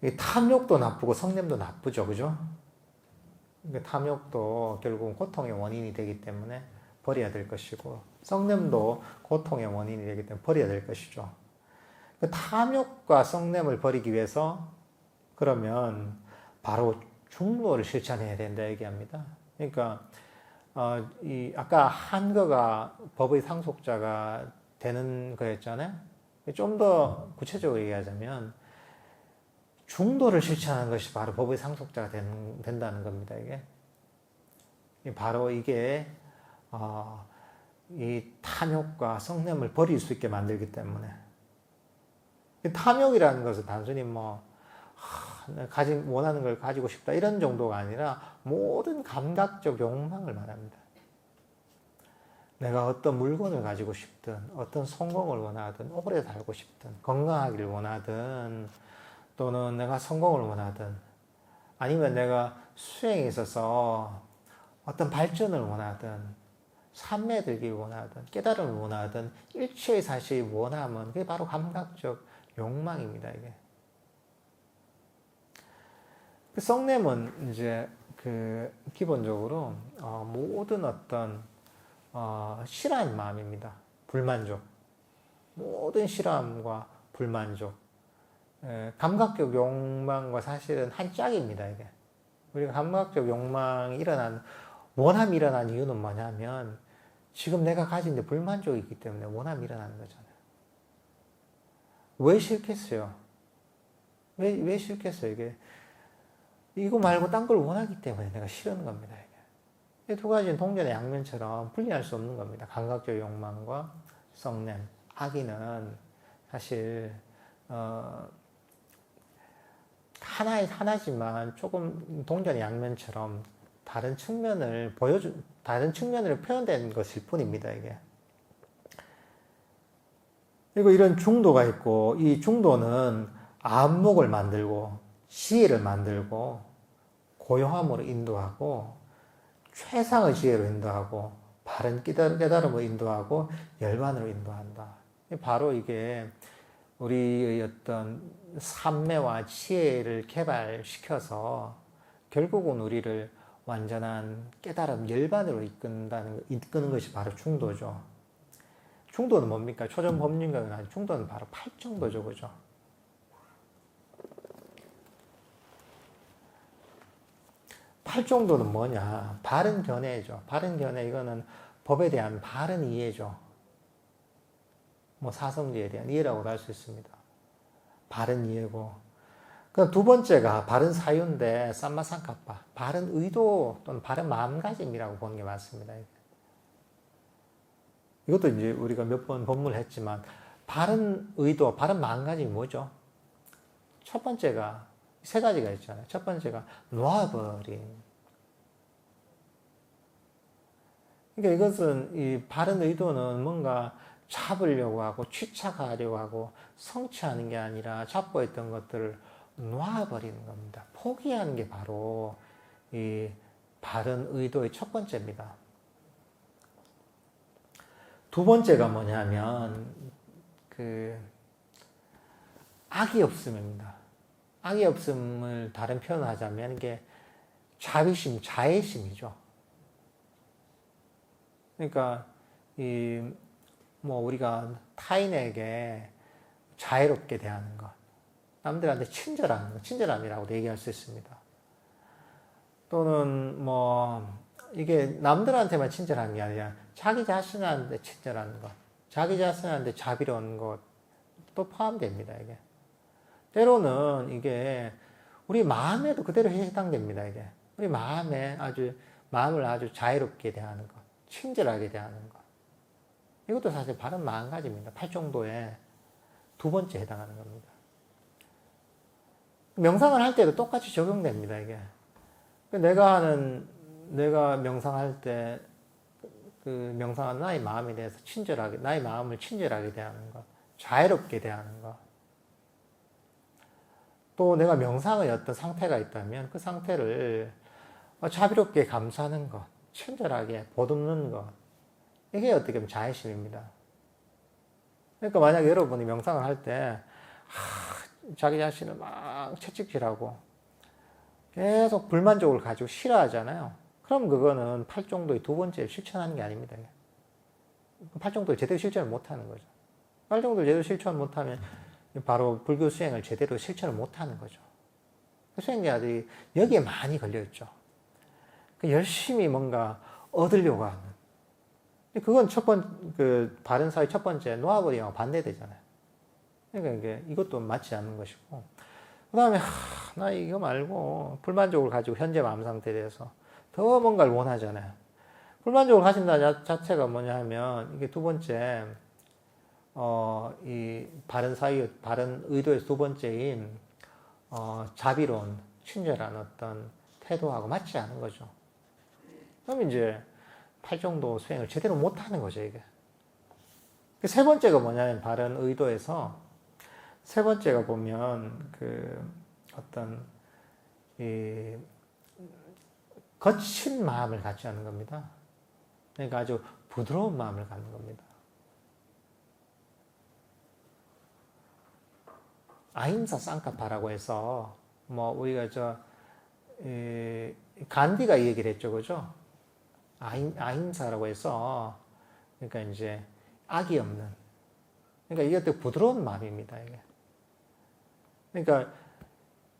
이 탐욕도 나쁘고 성냄도 나쁘죠, 그죠? 그러니까 탐욕도 결국은 고통의 원인이 되기 때문에 버려야 될 것이고, 성냄도 고통의 원인이 되기 때문에 버려야 될 것이죠. 그 탐욕과 성냄을 버리기 위해서 그러면 바로 중도를 실천해야 된다 얘기합니다. 그러니까 아까 한거가 법의 상속자가 되는 거였잖아요. 좀 더 구체적으로 얘기하자면 중도를 실천하는 것이 바로 법의 상속자가 된다는 겁니다. 이게 바로 이게 이 탐욕과 성냄을 버릴 수 있게 만들기 때문에. 탐욕이라는 것은 단순히 원하는 걸 가지고 싶다 이런 정도가 아니라 모든 감각적 욕망을 말합니다. 내가 어떤 물건을 가지고 싶든, 어떤 성공을 원하든, 오래 살고 싶든, 건강하기를 원하든, 또는 내가 성공을 원하든, 아니면 내가 수행에 있어서 어떤 발전을 원하든, 삶에 들기를 원하든, 깨달음을 원하든, 일체의 사실이 원하면 그게 바로 감각적 욕망입니다, 이게. 그 성냄은 이제 기본적으로 모든 어떤 싫어하는 마음입니다. 불만족. 모든 싫어함과 불만족. 감각적 욕망과 사실은 한 짝입니다, 이게. 우리가 감각적 욕망이 원함이 일어난 이유는 뭐냐면, 지금 내가 가진 데 불만족이 있기 때문에 원함이 일어나는 거잖아요. 왜 싫겠어요? 왜 싫겠어요, 이게? 이거 말고 딴 걸 원하기 때문에 내가 싫은 겁니다, 이게. 이 두 가지는 동전의 양면처럼 분리할 수 없는 겁니다. 감각적 욕망과 성냄, 악의는 사실 하나지만 조금 동전의 양면처럼 다른 측면을 표현된 것일 뿐입니다, 이게. 그리고 이런 중도가 있고, 이 중도는 안목을 만들고, 지혜를 만들고, 고요함으로 인도하고, 최상의 지혜로 인도하고, 바른 깨달음으로 인도하고, 열반으로 인도한다. 바로 이게 우리의 어떤 삼매와 지혜를 개발시켜서 결국은 우리를 완전한 깨달음, 열반으로 이끄는 것이 바로 중도죠. 중도는 뭡니까? 초전 법륜가는 아니고 중도는 바로 팔정도죠, 그죠? 팔정도는 뭐냐? 바른 견해죠. 바른 견해, 이거는 법에 대한 바른 이해죠. 사성제에 대한 이해라고도 할 수 있습니다. 바른 이해고. 그 두 번째가 바른 사유인데, 삼마상카파. 바른 의도 또는 바른 마음가짐이라고 보는 게 맞습니다. 이것도 이제 우리가 몇 번 법문을 했지만, 바른 의도, 바른 마음가짐이 뭐죠? 첫 번째가, 세 가지가 있잖아요. 첫 번째가 놓아버림. 그러니까 이것은, 이 바른 의도는 뭔가 잡으려고 하고, 취착하려고 하고, 성취하는 게 아니라 잡고 있던 것들을 놓아버리는 겁니다. 포기하는 게 바로 이 바른 의도의 첫 번째입니다. 두 번째가 뭐냐면, 악이 없음입니다. 악이 없음을 다른 표현을 하자면, 이게 자비심, 자애심이죠. 그러니까, 우리가 타인에게 자애롭게 대하는 것, 남들한테 친절함이라고도 얘기할 수 있습니다. 또는 이게 남들한테만 친절한 게 아니라 자기 자신한테 친절한 것, 자기 자신한테 자비로운 것도 포함됩니다, 이게. 때로는 이게 우리 마음에도 그대로 해당됩니다, 이게. 우리 마음을 아주 자유롭게 대하는 것, 친절하게 대하는 것. 이것도 사실 바른 마음가짐입니다. 팔정도에 두 번째 해당하는 겁니다. 명상을 할 때도 똑같이 적용됩니다, 이게. 내가 명상할 때, 명상한 나의 마음에 대해서 나의 마음을 친절하게 대하는 것, 자유롭게 대하는 것. 또 내가 명상의 어떤 상태가 있다면 그 상태를 자비롭게 감수하는 것, 친절하게 보듬는 것. 이게 어떻게 보면 자애심입니다. 그러니까 만약에 여러분이 명상을 할 때, 자기 자신을 막 막 채찍질하고 계속 불만족을 가지고 싫어하잖아요. 그럼 그거는 팔종도의 두 번째 실천하는 게 아닙니다. 팔종도를 제대로 실천을 못하는 거죠. 팔종도를 제대로 실천 못하면 바로 불교 수행을 제대로 실천을 못하는 거죠. 수행자들이 여기에 많이 걸려있죠. 열심히 뭔가 얻으려고 하는. 그건 바른 사회 첫 번째 놓아버리면 반대되잖아요. 그러니까 이것도 맞지 않는 것이고. 그 다음에, 나 이거 말고 불만족을 가지고 현재 마음 상태에 대해서 더 뭔가를 원하잖아요. 불만족을 가진다 자체가 뭐냐 하면, 이게 두 번째, 이 바른 사유, 바른 의도에서 두 번째인, 자비로운, 친절한 어떤 태도하고 맞지 않은 거죠. 그럼 이제 팔정도 수행을 제대로 못 하는 거죠, 이게. 세 번째가 뭐냐면, 바른 의도에서, 세 번째가 보면, 이, 거친 마음을 갖지 않는 겁니다. 그러니까 아주 부드러운 마음을 갖는 겁니다. 아힘사 쌍카파라고 해서, 우리가 간디가 이 얘기를 했죠, 그죠? 아힘사라고 해서, 그러니까 이제, 악이 없는. 그러니까 이게 부드러운 마음입니다, 이게. 그러니까,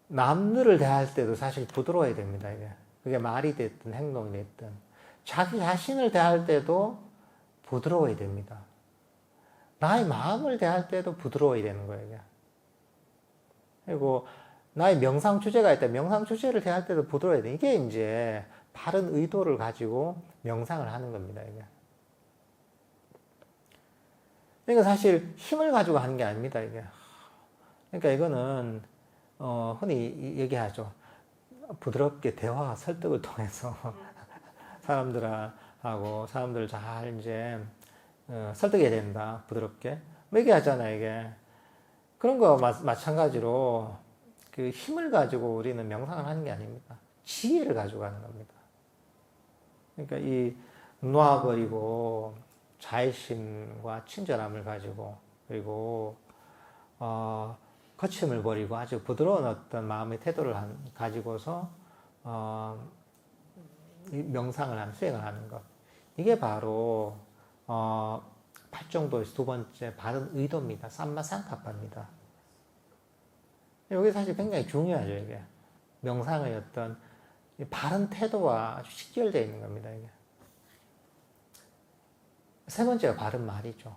남들을 대할 때도 사실 부드러워야 됩니다, 이게. 그게 말이 됐든 행동이 됐든. 자기 자신을 대할 때도 부드러워야 됩니다. 나의 마음을 대할 때도 부드러워야 되는 거예요, 이게. 그리고 나의 명상 주제가 있다. 명상 주제를 대할 때도 부드러워야 돼. 이게 이제 바른 의도를 가지고 명상을 하는 겁니다, 이게. 그러니까 사실 힘을 가지고 하는 게 아닙니다, 이게. 그러니까 이거는, 흔히 얘기하죠. 부드럽게 대화와 설득을 통해서 사람들을 잘 이제, 설득해야 된다, 부드럽게. 얘기하잖아요, 이게. 그런 거 마찬가지로 그 힘을 가지고 우리는 명상을 하는 게 아닙니다. 지혜를 가지고 하는 겁니다. 그러니까 이 놓아버리고 자애심과 친절함을 가지고 그리고 거침을 버리고 아주 부드러운 어떤 마음의 태도를 가지고서 수행을 하는 것. 이게 바로 팔정도에서 두 번째 바른 의도입니다. 삼마상카파입니다. 여기 사실 굉장히 중요하죠, 이게. 명상의 어떤 바른 태도와 아주 직결되어 있는 겁니다, 이게. 세 번째가 바른 말이죠.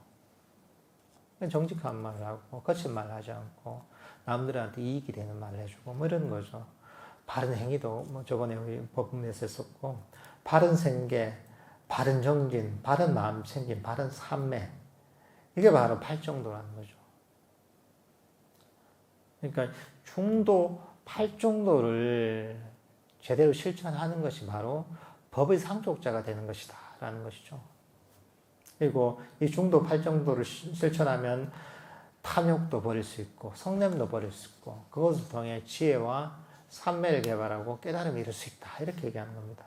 정직한 말을 하고, 거친 말을 하지 않고, 남들한테 이익이 되는 말을 해주고, 이런 거죠. 바른 행위도, 저번에 우리 법문에서 했었고, 바른 생계, 바른 정진, 바른 마음 챙김, 바른 삼매. 이게 바로 팔정도라는 거죠. 그러니까 중도, 팔정도를 제대로 실천하는 것이 바로 법의 상속자가 되는 것이다 라는 것이죠. 그리고 이 중도, 팔정도를 실천하면 탐욕도 버릴 수 있고 성냄도 버릴 수 있고 그것을 통해 지혜와 삼매를 개발하고 깨달음을 이룰 수 있다 이렇게 얘기하는 겁니다.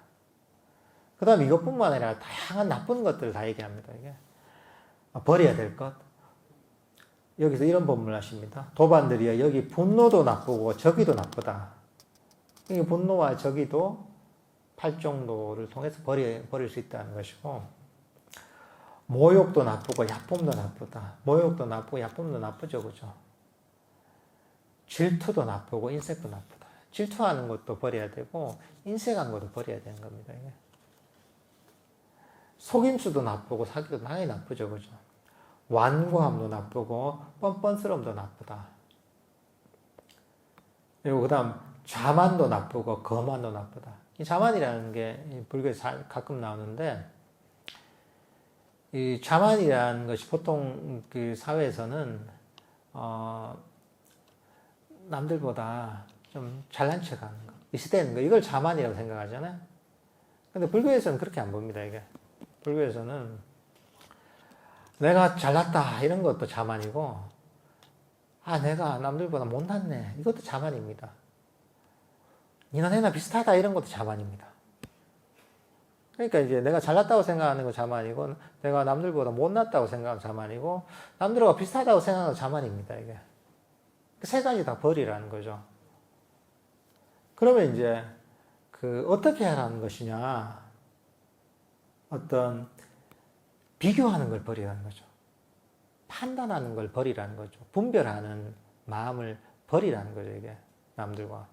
그 다음 이것뿐만 아니라 다양한 나쁜 것들을 다 얘기합니다. 이게 버려야 될 것. 여기서 이런 법문을 하십니다. 도반들이여 여기 분노도 나쁘고 저기도 나쁘다. 이 분노와 저기도 팔정도를 통해서 버릴 수 있다는 것이고 모욕도 나쁘고 야쁨도 나쁘다. 모욕도 나쁘고 야쁨도 나쁘죠. 그죠? 질투도 나쁘고 인색도 나쁘다. 질투하는 것도 버려야 되고 인색하는 것도 버려야 되는 겁니다. 이게. 속임수도 나쁘고 사기도 당연히 나쁘죠. 그죠? 완고함도 나쁘고 뻔뻔스러움도 나쁘다. 그리고 그 다음 자만도 나쁘고 거만도 나쁘다. 이 자만이라는 게 불교에서 가끔 나오는데 이 자만이라는 것이 보통 그 사회에서는 남들보다 좀 잘난 척하는 거, 있어대는 거 이걸 자만이라고 생각하잖아요. 근데 불교에서는 그렇게 안 봅니다. 이게 불교에서는 내가 잘났다 이런 것도 자만이고 내가 남들보다 못났네 이것도 자만입니다. 니나 내나 비슷하다 이런 것도 자만입니다. 그러니까 이제 내가 잘났다고 생각하는 건 자만이고 내가 남들보다 못났다고 생각하는 자만이고 남들과 비슷하다고 생각하는 건 자만입니다. 이게 세 가지 다 버리라는 거죠. 그러면 이제 어떻게 하라는 것이냐? 어떤 비교하는 걸 버리라는 거죠. 판단하는 걸 버리라는 거죠. 분별하는 마음을 버리라는 거죠, 이게. 남들과.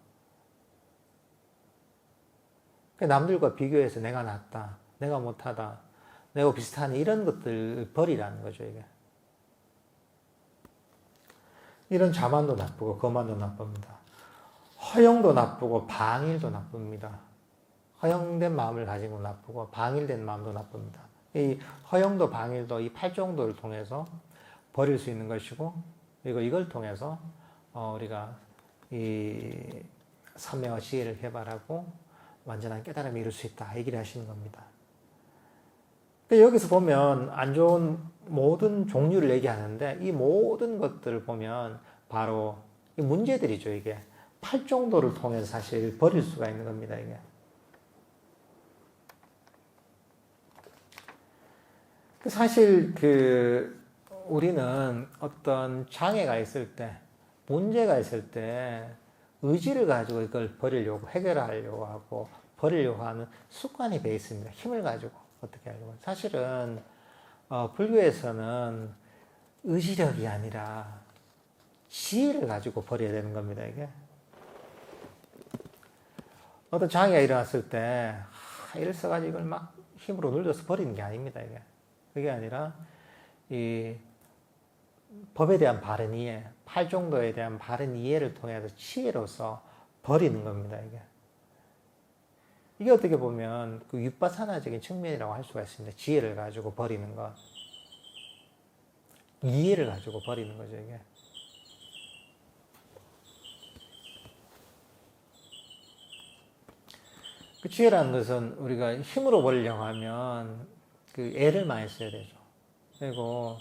남들과 비교해서 내가 낫다, 내가 못하다, 내가 비슷하네, 이런 것들 버리라는 거죠, 이게. 이런 자만도 나쁘고, 거만도 나쁩니다. 허영도 나쁘고, 방일도 나쁩니다. 허영된 마음을 가지고 나쁘고, 방일된 마음도 나쁩니다. 이 허영도 방일도 이 팔정도를 통해서 버릴 수 있는 것이고, 그리고 이걸 통해서 우리가 이 삼명의 지혜를 개발하고 완전한 깨달음을 이룰 수 있다, 얘기를 하시는 겁니다. 여기서 보면 안 좋은 모든 종류를 얘기하는데, 이 모든 것들을 보면 바로 이 문제들이죠. 이게 팔정도를 통해서 사실 버릴 수가 있는 겁니다. 이게. 사실 우리는 어떤 장애가 있을 때, 문제가 있을 때 의지를 가지고 이걸 버리려고, 해결하려고 하고 버리려고 하는 습관이 배 있습니다. 힘을 가지고 어떻게 하려고. 사실은 불교에서는 의지력이 아니라 지혜를 가지고 버려야 되는 겁니다. 이게 어떤 장애가 일어났을 때 이를 써가지고 이걸 막 힘으로 눌러서 버리는 게 아닙니다. 이게 그게 아니라 이 법에 대한 바른 이해, 팔정도에 대한 바른 이해를 통해서 지혜로서 버리는 겁니다. 이게 어떻게 보면 그 윗바사나적인 측면이라고 할 수가 있습니다. 지혜를 가지고 버리는 것, 이해를 가지고 버리는 거죠. 이게. 그 지혜라는 것은 우리가 힘으로 버리려고 하면 애를 많이 써야 되죠. 그리고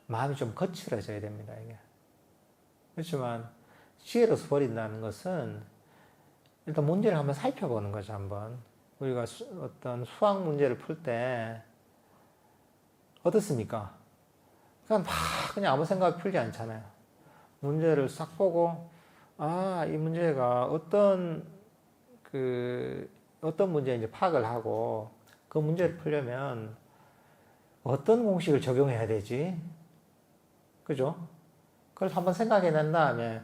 마음이 좀 거칠어져야 됩니다. 이게. 그렇지만 지혜로서 버린다는 것은 일단 문제를 한번 살펴보는 거죠. 한번 우리가 어떤 수학 문제를 풀 때 어떻습니까? 그냥 아무 생각 풀지 않잖아요. 문제를 싹 보고 이 문제가 어떤 문제인지 파악을 하고 그 문제를 풀려면 어떤 공식을 적용해야 되지? 그죠? 그걸 한번 생각해낸 다음에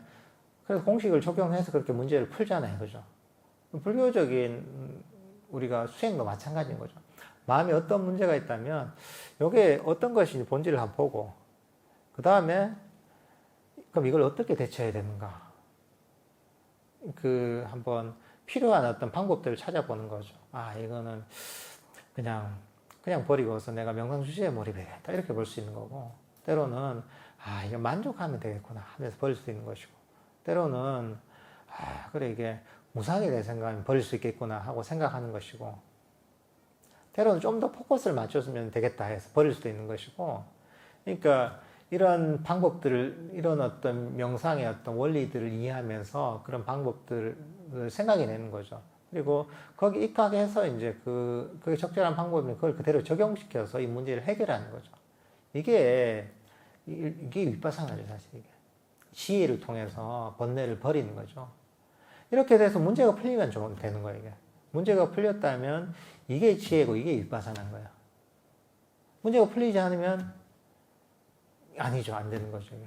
그래서 공식을 적용해서 그렇게 문제를 풀잖아요. 그죠? 불교적인 우리가 수행도 마찬가지인 거죠. 마음에 어떤 문제가 있다면 이게 어떤 것인지 본질을 한번 보고 그 다음에 그럼 이걸 어떻게 대처해야 되는가? 한번 필요한 어떤 방법들을 찾아보는 거죠. 이거는 그냥 버리고서 내가 명상주제에 몰입해야겠다. 이렇게 볼 수 있는 거고, 때로는 이거 만족하면 되겠구나 하면서 버릴 수 있는 것이고, 때로는 그래 이게 무상에 대해 생각하면 버릴 수 있겠구나 하고 생각하는 것이고, 때로는 좀 더 포커스를 맞췄으면 되겠다 해서 버릴 수도 있는 것이고, 그러니까 이런 방법들을, 이런 어떤 명상의 어떤 원리들을 이해하면서 그런 방법들을 생각해내는 거죠. 그리고 거기 입각해서 이제 그게 적절한 방법이면 그걸 그대로 적용시켜서 이 문제를 해결하는 거죠. 이게 윗바사나죠, 사실 이게. 지혜를 통해서 번뇌를 버리는 거죠. 이렇게 돼서 문제가 풀리면 좀 되는 거예요, 이게. 문제가 풀렸다면 이게 지혜고 이게 윗바사나인 거예요. 문제가 풀리지 않으면 아니죠, 안 되는 거죠, 이게.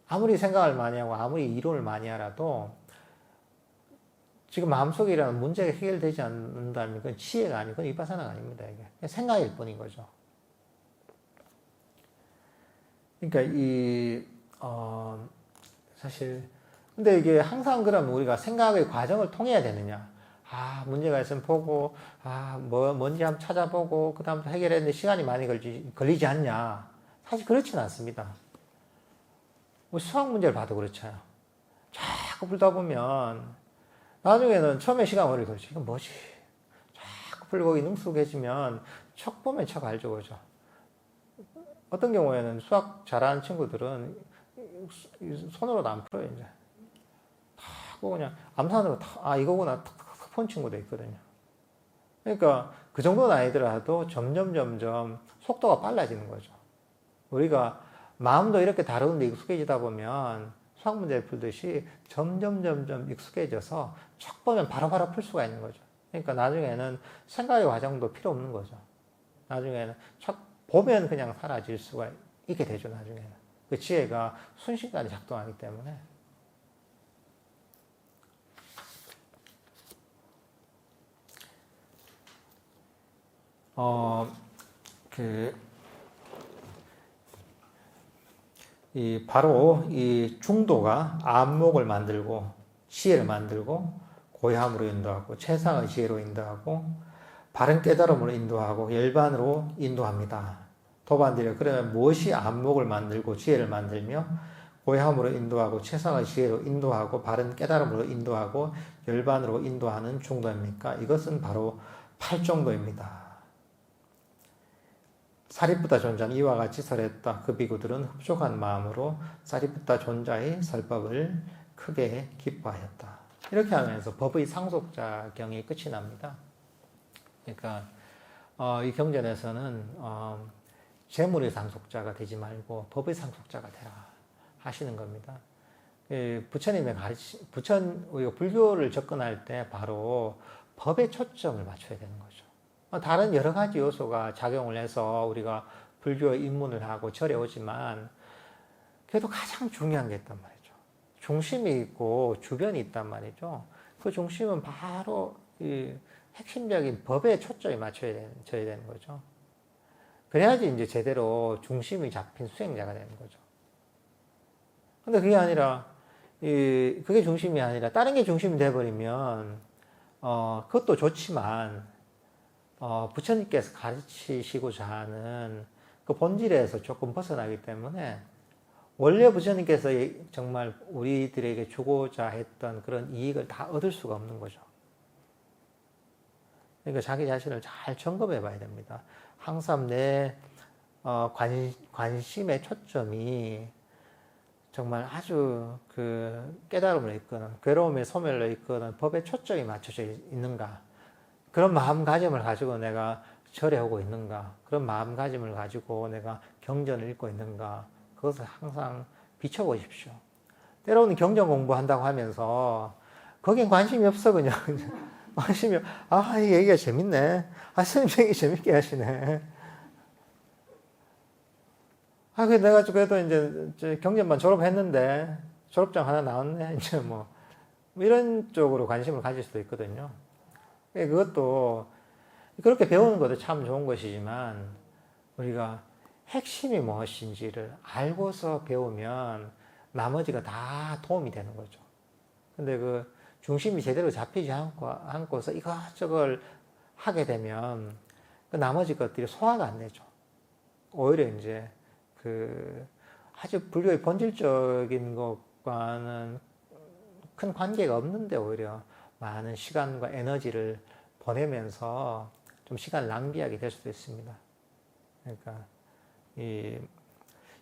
아무리 생각을 많이 하고 아무리 이론을 많이 알아도 지금 마음속에 일어나는 문제가 해결되지 않는다면 그건 지혜가 아니고 그건 윗바사나가 아닙니다, 이게. 그냥 생각일 뿐인 거죠. 그러니까 사실 근데 이게 항상 그러면 우리가 생각의 과정을 통해야 되느냐? 문제가 있으면 보고 뭔지 한번 찾아보고 그 다음부터 해결했는데 시간이 많이 걸리지 않냐? 사실 그렇지는 않습니다. 뭐 수학 문제를 봐도 그렇잖아요. 자꾸 풀다 보면 나중에는 처음에 시간 오래 걸리지. 이건 뭐지? 자꾸 풀고 능숙해지면 척 보면 척 알죠, 그죠? 어떤 경우에는 수학 잘하는 친구들은 손으로도 안 풀어요, 이제. 탁 그냥 암산으로 이거구나 탁탁탁 푼 친구도 있거든요. 그러니까 그 정도는 아니더라도 점점 속도가 빨라지는 거죠. 우리가 마음도 이렇게 다루는데 익숙해지다 보면 수학 문제 풀듯이 점점 익숙해져서 쫙 보면 바로바로 풀 수가 있는 거죠. 그러니까 나중에는 생각의 과정도 필요 없는 거죠. 나중에는 쫙 보면 그냥 사라질 수가 있게 되죠. 나중에는 그 지혜가 순식간에 작동하기 때문에. 바로 이 중도가 안목을 만들고 지혜를 만들고 고요함으로 인도하고 최상의 지혜로 인도하고 바른 깨달음으로 인도하고 열반으로 인도합니다. 도반들이 그러면 무엇이 안목을 만들고 지혜를 만들며 고요함으로 인도하고 최상의 지혜로 인도하고 바른 깨달음으로 인도하고 열반으로 인도하는 중도입니까? 이것은 바로 팔정도입니다. 사리푸타 존자는 이와 같이 설했다. 그 비구들은 흡족한 마음으로 사리푸타 존자의 설법을 크게 기뻐하였다. 이렇게 하면서 법의 상속자경이 끝이 납니다. 그러니까 이 경전에서는 재물의 상속자가 되지 말고 법의 상속자가 되라 하시는 겁니다. 부처님의 우리가 불교를 접근할 때 바로 법에 초점을 맞춰야 되는 거죠. 다른 여러 가지 요소가 작용을 해서 우리가 불교에 입문을 하고 절에 오지만 그래도 가장 중요한 게 있단 말이죠. 중심이 있고 주변이 있단 말이죠. 그 중심은 바로 이 핵심적인 법에 초점이 맞춰야 되는 거죠. 그래야지 이제 제대로 중심이 잡힌 수행자가 되는 거죠. 근데 그게 아니라, 그게 중심이 아니라 다른 게 중심이 돼버리면, 그것도 좋지만, 부처님께서 가르치시고자 하는 그 본질에서 조금 벗어나기 때문에, 원래 부처님께서 정말 우리들에게 주고자 했던 그런 이익을 다 얻을 수가 없는 거죠. 그러니까 자기 자신을 잘 점검해 봐야 됩니다. 항상 내 관심의 초점이 정말 아주 그 깨달음을 이끄는, 괴로움의 소멸로 이끄는 법에 초점이 맞춰져 있는가? 그런 마음가짐을 가지고 내가 절에 오고 있는가? 그런 마음가짐을 가지고 내가 경전을 읽고 있는가? 그것을 항상 비춰보십시오. 때로는 경전 공부한다고 하면서 거긴 관심이 없어, 그냥. 관심이, 이 얘기가 재밌네. 스님 얘기 재밌게 하시네. 그래도 이제 경전만 졸업했는데, 졸업장 하나 나왔네. 이제 뭐 이런 쪽으로 관심을 가질 수도 있거든요. 그것도, 그렇게 배우는 것도 참 좋은 것이지만, 우리가 핵심이 무엇인지를 알고서 배우면 나머지가 다 도움이 되는 거죠. 근데 그 중심이 제대로 잡히지 않고서 이것저것 하게 되면 그 나머지 것들이 소화가 안 되죠. 오히려 이제 아주 불교의 본질적인 것과는 큰 관계가 없는데 오히려 많은 시간과 에너지를 보내면서 좀 시간을 낭비하게 될 수도 있습니다. 그러니까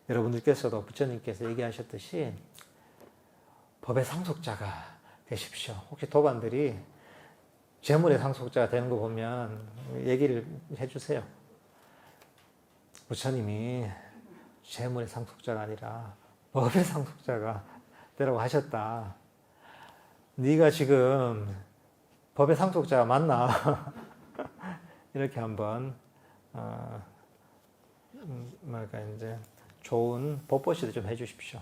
여러분들께서도 부처님께서 얘기하셨듯이 법의 상속자가 되십시오. 혹시 도반들이 재물의 상속자가 되는 거 보면 얘기를 해주세요. 부처님이 재물의 상속자가 아니라 법의 상속자가 되라고 하셨다. 네가 지금 법의 상속자가 맞나? 이렇게 한번 이제 좋은 법보시도 좀 해주십시오.